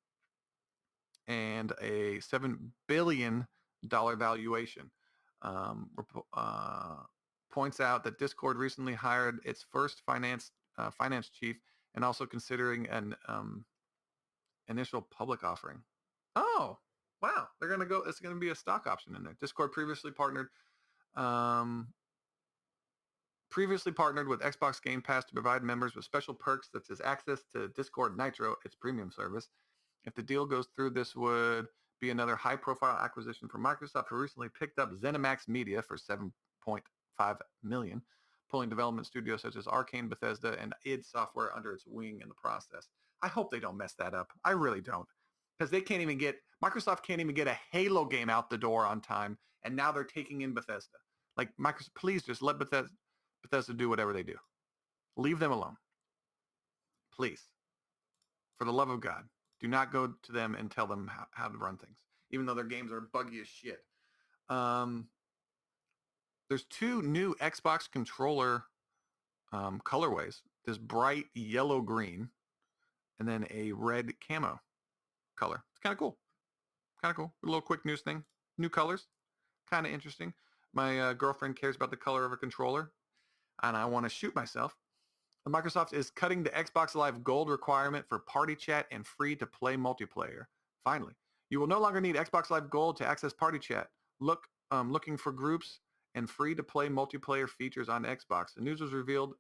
and a $7 billion valuation. Points out that Discord recently hired its first finance chief and also considering an initial public offering. Oh, wow. They're going to go, it's going to be a stock option in there. Discord previously partnered with Xbox Game Pass to provide members with special perks such as access to Discord Nitro, its premium service. If the deal goes through, this would be another high-profile acquisition for Microsoft, who recently picked up ZeniMax Media for $7.5 million, pulling development studios such as Arcane, Bethesda, and id Software under its wing in the process. I hope they don't mess that up. I really don't. Because Microsoft can't even get a Halo game out the door on time, and now they're taking in Bethesda. Like, Microsoft, please just let Bethesda do whatever they do. Leave them alone. Please. For the love of God. Do not go to them and tell them how to run things, even though their games are buggy as shit. There's 2 new Xbox controller colorways. This bright yellow-green and then a red camo color. It's kind of cool. A little quick news thing. New colors. Kind of interesting. My girlfriend cares about the color of a controller, and I want to shoot myself. Microsoft is cutting the Xbox Live Gold requirement for party chat and free-to-play multiplayer. Finally, you will no longer need Xbox Live Gold to access party chat. Looking for groups and free-to-play multiplayer features on Xbox. The news was revealed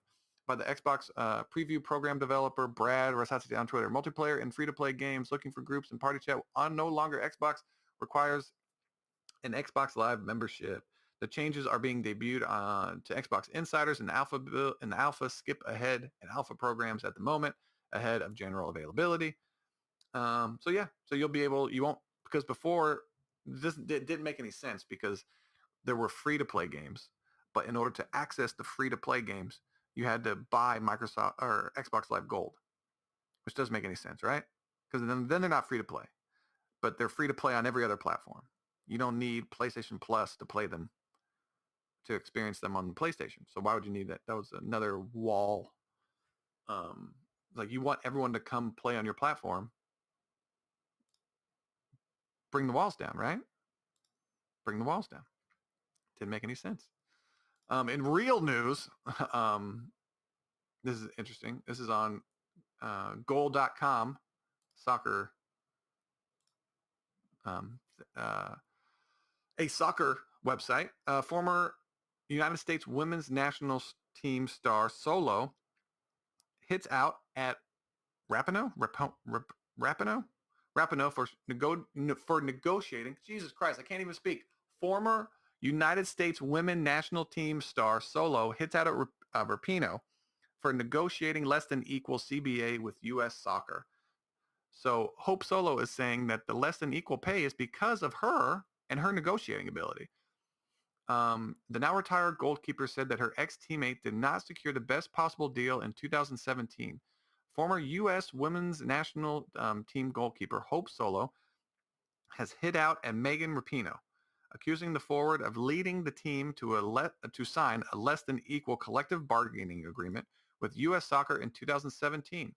by the Xbox preview program developer Brad Rosati on Twitter. Multiplayer and free-to-play games looking for groups and party chat on no longer Xbox requires an Xbox Live membership. The changes are being debuted to Xbox insiders and alpha skip ahead and alpha programs at the moment ahead of general availability. So you won't, because before it didn't make any sense because there were free-to-play games, but in order to access the free-to-play games, you had to buy Microsoft or Xbox Live Gold, which doesn't make any sense, right? Because then they're not free-to-play, but they're free-to-play on every other platform. You don't need PlayStation Plus to play them, to experience them on the PlayStation. So why would you need that? That was another wall. Like, you want everyone to come play on your platform. Bring the walls down, right? Bring the walls down. Didn't make any sense. In real news, this is interesting. This is on goal.com, soccer, a soccer website. Former United States women's national team star Solo hits out at Rapinoe for negotiating. Jesus Christ, I can't even speak. Former United States women national team star Solo hits out at Rapinoe for negotiating less than equal CBA with U.S. Soccer. So Hope Solo is saying that the less than equal pay is because of her and her negotiating ability. The now retired goalkeeper said that her ex-teammate did not secure the best possible deal in 2017. Former U.S. women's national team goalkeeper Hope Solo has hit out at Megan Rapinoe, accusing the forward of leading the team to sign a less than equal collective bargaining agreement with U.S. Soccer in 2017.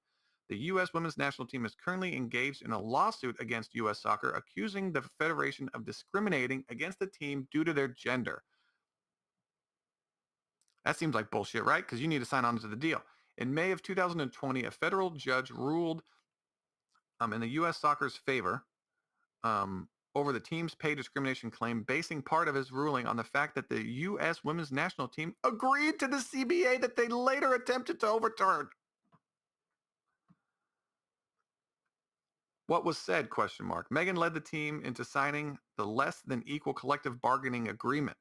The U.S. women's national team is currently engaged in a lawsuit against U.S. Soccer, accusing the federation of discriminating against the team due to their gender. That seems like bullshit, right? Because you need to sign on to the deal. In May of 2020, a federal judge ruled in the U.S. Soccer's favor over the team's pay discrimination claim, basing part of his ruling on the fact that the U.S. women's national team agreed to the CBA that they later attempted to overturn. What was said, ? Megan led the team into signing the less than equal collective bargaining agreement.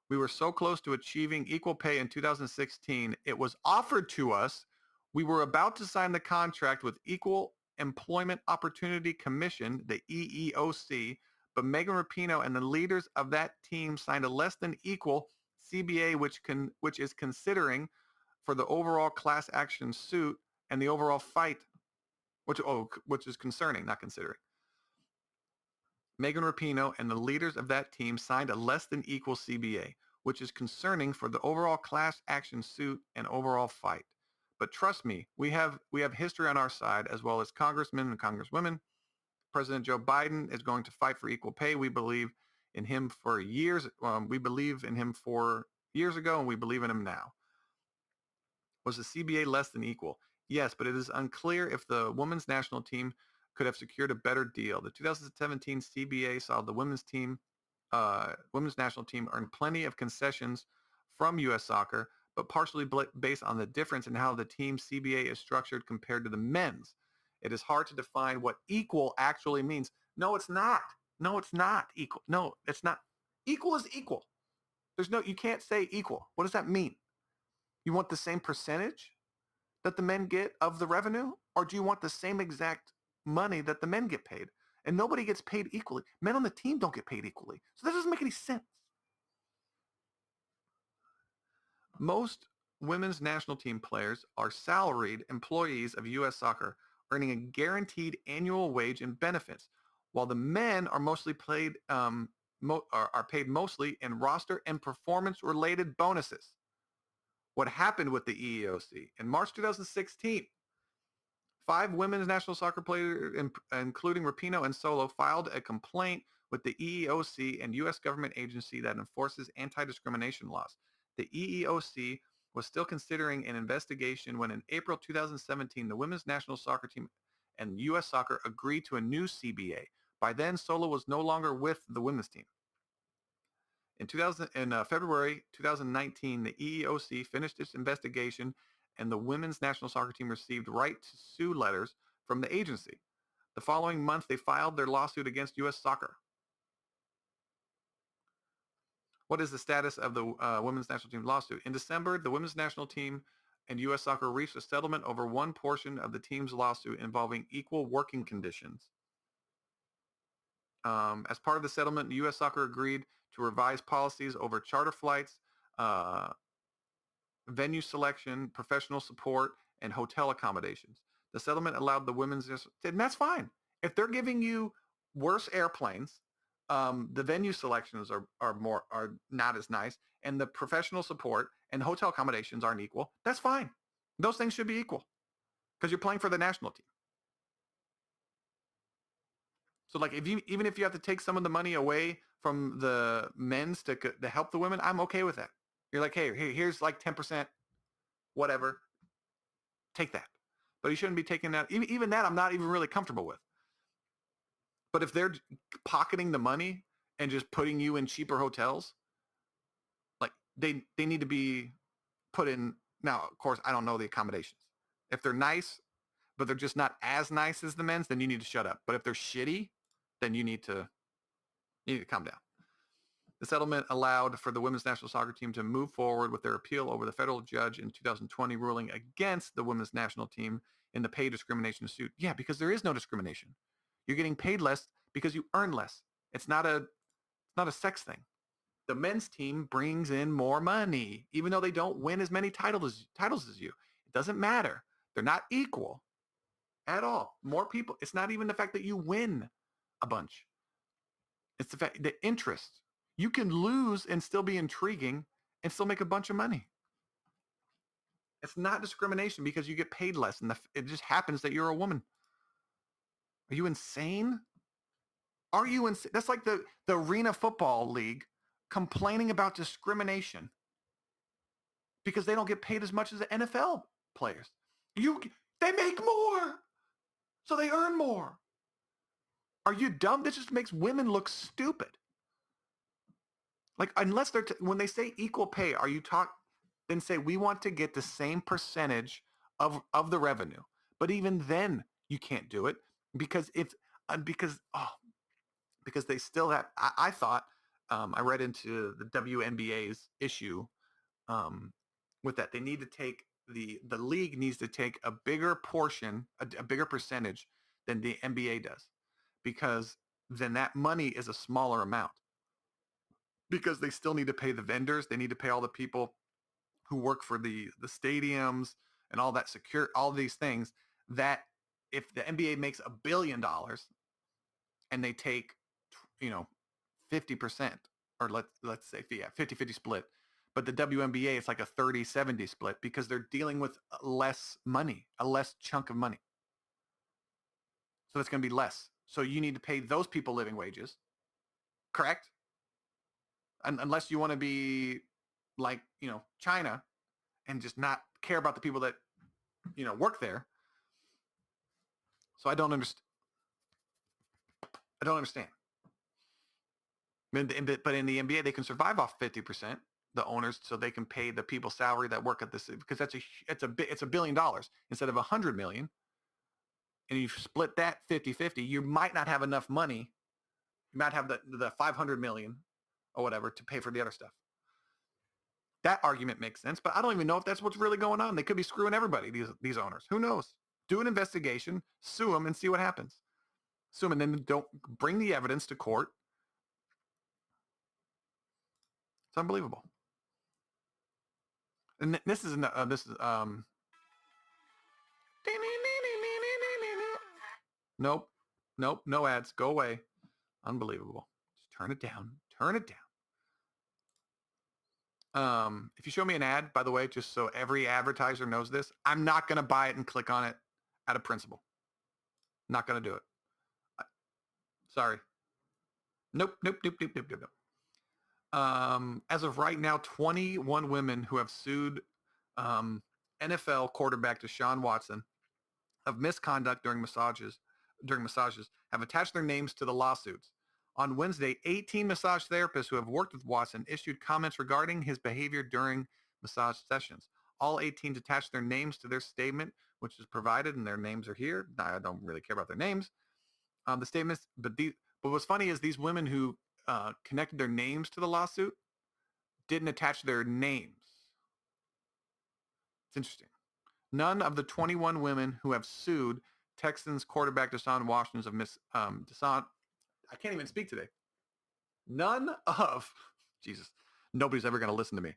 We were so close to achieving equal pay in 2016. It was offered to us. We were about to sign the contract with Equal Employment Opportunity Commission, the EEOC, but Megan Rapinoe and the leaders of that team signed a less than equal CBA, which is considering for the overall class action suit and the overall fight, which is concerning, not considering. Megan Rapinoe and the leaders of that team signed a less than equal CBA, which is concerning for the overall class action suit and overall fight. But trust me, we have history on our side, as well as congressmen and congresswomen. President Joe Biden is going to fight for equal pay. We believe in him for years. We believe in him for years ago, and we believe in him now. Was the CBA less than equal? Yes, but it is unclear if the women's national team could have secured a better deal. The 2017 CBA saw the women's national team earn plenty of concessions from U.S. Soccer, but partially based on the difference in how the team CBA is structured compared to the men's. It is hard to define what equal actually means. No, it's not. No, it's not equal. No, it's not. Equal is equal. You can't say equal. What does that mean? You want the same percentage that the men get of the revenue? Or do you want the same exact money that the men get paid? And nobody gets paid equally. Men on the team don't get paid equally. So that doesn't make any sense. Most women's national team players are salaried employees of U.S. Soccer, earning a guaranteed annual wage and benefits, while the men are mostly paid mostly in roster and performance-related bonuses. What happened with the EEOC? In March 2016, 5 women's national soccer players, including Rapinoe and Solo, filed a complaint with the EEOC and U.S. government agency that enforces anti-discrimination laws. The EEOC was still considering an investigation when in April 2017, the women's national soccer team and U.S. Soccer agreed to a new CBA. By then, Solo was no longer with the women's team. In February 2019, the EEOC finished its investigation and the women's national soccer team received right to sue letters from the agency. The following month, they filed their lawsuit against U.S. Soccer. What is the status of the women's national team lawsuit? In December, the women's national team and U.S. Soccer reached a settlement over one portion of the team's lawsuit involving equal working conditions. As part of the settlement, U.S. Soccer agreed to revise policies over charter flights, venue selection, professional support, and hotel accommodations. The settlement allowed the women's, and that's fine. If they're giving you worse airplanes, the venue selections are not as nice, and the professional support and hotel accommodations aren't equal, that's fine. Those things should be equal because you're playing for the national team. So like even if you have to take some of the money away from the men's to help the women, I'm okay with that. You're like, hey, here's like 10%, whatever. Take that. But you shouldn't be taking that. Even that I'm not even really comfortable with. But if they're pocketing the money and just putting you in cheaper hotels, like they need to be put in. Now, of course, I don't know the accommodations. If they're nice, but they're just not as nice as the men's, then you need to shut up. But if they're shitty, then you need to calm down. The settlement allowed for the women's national soccer team to move forward with their appeal over the federal judge in 2020 ruling against the women's national team in the pay discrimination suit. Yeah, because there is no discrimination. You're getting paid less because you earn less. It's not a sex thing. The men's team brings in more money, even though they don't win as many titles as you. It doesn't matter. They're not equal at all. More people. It's not even the fact that you win a bunch. It's the fact, the interest. You can lose and still be intriguing and still make a bunch of money. It's not discrimination because you get paid less and it just happens that you're a woman. Are you insane? Are you insane? That's like the Arena Football League complaining about discrimination because they don't get paid as much as the NFL players. They make more, so they earn more. Are you dumb? This just makes women look stupid. Like, unless when they say equal pay, then say we want to get the same percentage of the revenue. But even then, you can't do it because they still have. I thought I read into the WNBA's issue with that. They need to take the league needs to take a bigger portion, a bigger percentage than the NBA does, because then that money is a smaller amount because they still need to pay the vendors. They need to pay all the people who work for the stadiums and all that all these things that if the NBA makes $1 billion and they take, 50%, or let's say, 50-50 split, but the WNBA it's like a 30-70 split because they're dealing with less money, a less chunk of money. So it's going to be less. So you need to pay those people living wages, correct? Unless you want to be like, China and just not care about the people that, work there. So I don't understand. But in the NBA, they can survive off 50%, the owners, so they can pay the people salary that work at this, because it's $1 billion instead of 100 million. And you split that 50-50, you might not have enough money. You might have the 500 million or whatever to pay for the other stuff. That argument makes sense, but I don't even know if that's what's really going on. They could be screwing everybody, these owners. Who knows? Do an investigation, sue them, and see what happens. Sue them, and then don't bring the evidence to court. It's unbelievable. And this is nope, no ads. Go away. Unbelievable. Just turn it down. If you show me an ad, by the way, just so every advertiser knows this, I'm not going to buy it and click on it out of principle. Not going to do it. Sorry. Nope. As of right now, 21 women who have sued NFL quarterback Deshaun Watson of misconduct during massages have attached their names to the lawsuits. On Wednesday, 18 massage therapists who have worked with Watson issued comments regarding his behavior during massage sessions. All 18 attached their names to their statement, which is provided, and their names are here. I don't really care about their names. The statements, but what's funny is these women who connected their names to the lawsuit didn't attach their names. It's interesting. None of the 21 women who have sued Texans quarterback Deshaun Watson of Deshaun, I can't even speak today. Jesus, nobody's ever going to listen to me.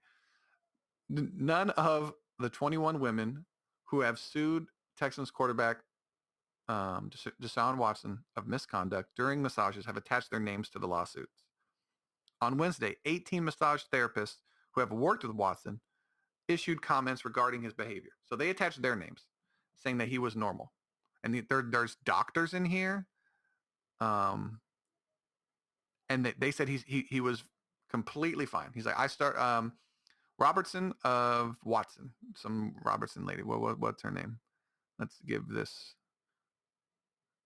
None of the 21 women who have sued Texans quarterback Deshaun Watson of misconduct during massages have attached their names to the lawsuits. On Wednesday, 18 massage therapists who have worked with Watson issued comments regarding his behavior. So they attached their names, saying that he was normal. And there's doctors in here, and they said he was completely fine. He's like, Robertson of Watson, some Robertson lady. What's her name? Let's give this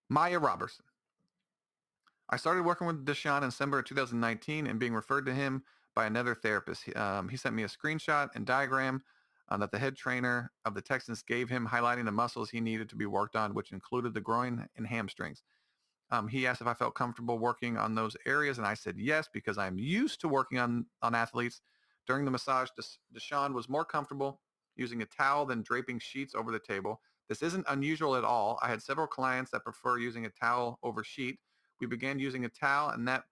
Maya Robertson. I started working with Deshaun in December of 2019 and being referred to him by another therapist. He sent me a screenshot and diagram that the head trainer of the Texans gave him, highlighting the muscles he needed to be worked on, which included the groin and hamstrings. He asked if I felt comfortable working on those areas, and I said yes, because I'm used to working on athletes. During the massage, Deshaun was more comfortable using a towel than draping sheets over the table. This isn't unusual at all. I had several clients that prefer using a towel over sheet. We began using a towel, and that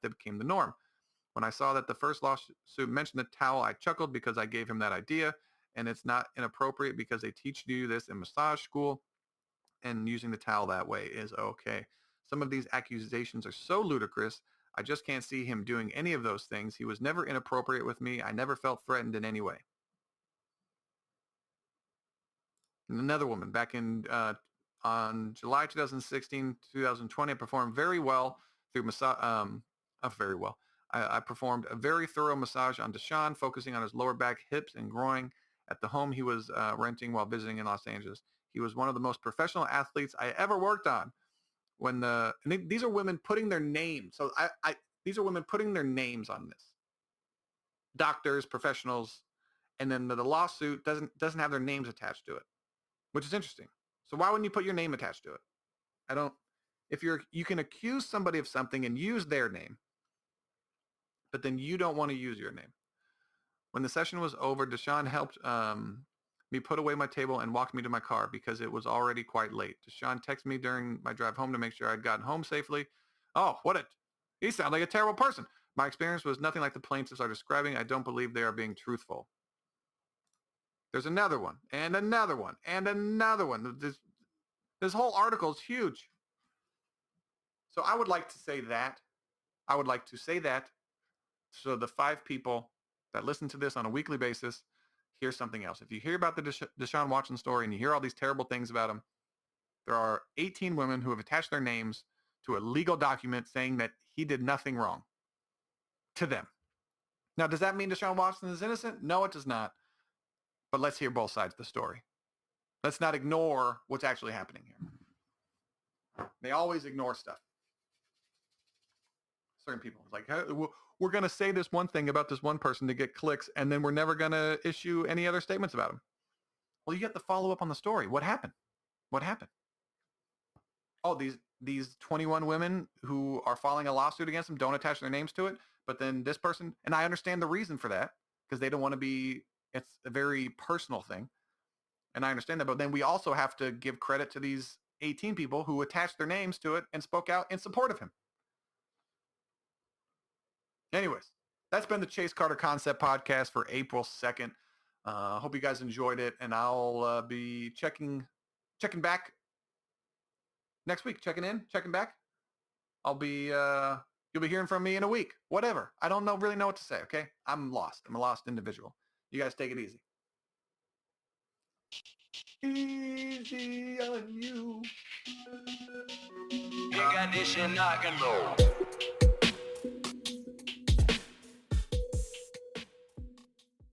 became the norm. When I saw that the first lawsuit mentioned the towel, I chuckled because I gave him that idea, and it's not inappropriate because they teach you this in massage school, and using the towel that way is okay. Some of these accusations are so ludicrous, I just can't see him doing any of those things. He was never inappropriate with me. I never felt threatened in any way. And another woman, back in on July 2016, 2020, I performed very well through massage. Very well. I performed a very thorough massage on Deshaun, focusing on his lower back, hips, and groin at the home he was renting while visiting in Los Angeles. He was one of the most professional athletes I ever worked on. These are women putting their names. So these are women putting their names on this. Doctors, professionals, and then the lawsuit doesn't have their names attached to it, which is interesting. So why wouldn't you put your name attached to it? If you can accuse somebody of something and use their name, but then you don't want to use your name. When the session was over, Deshaun helped me put away my table and walked me to my car because it was already quite late. Deshaun texted me during my drive home to make sure I'd gotten home safely. Oh, he sounds like a terrible person. My experience was nothing like the plaintiffs are describing. I don't believe they are being truthful. There's another one, and another one, and another one. This whole article is huge. So I would like to say that. I would like to say that so the 5 people that listen to this on a weekly basis hear something else. If you hear about the Deshaun Watson story and you hear all these terrible things about him, there are 18 women who have attached their names to a legal document saying that he did nothing wrong to them. Now, does that mean Deshaun Watson is innocent? No, it does not. But let's hear both sides of the story. Let's not ignore what's actually happening here. They always ignore stuff. Certain people. It's like, hey, we're going to say this one thing about this one person to get clicks, and then we're never going to issue any other statements about him. Well, you have to follow up on the story. What happened? What happened? Oh, these 21 women who are filing a lawsuit against him don't attach their names to it, but then this person, and I understand the reason for that, because they don't want to be, it's a very personal thing, and I understand that, but then we also have to give credit to these 18 people who attached their names to it and spoke out in support of him. Anyways, that's been the Chase Carter Concept Podcast for April 2nd. Hope you guys enjoyed it, and I'll be checking back next week. Checking back. I'll be, you'll be hearing from me in a week. Whatever. I don't really know what to say, okay? I'm lost. I'm a lost individual. You guys take it easy. Easy on you. You got this shit knocking low.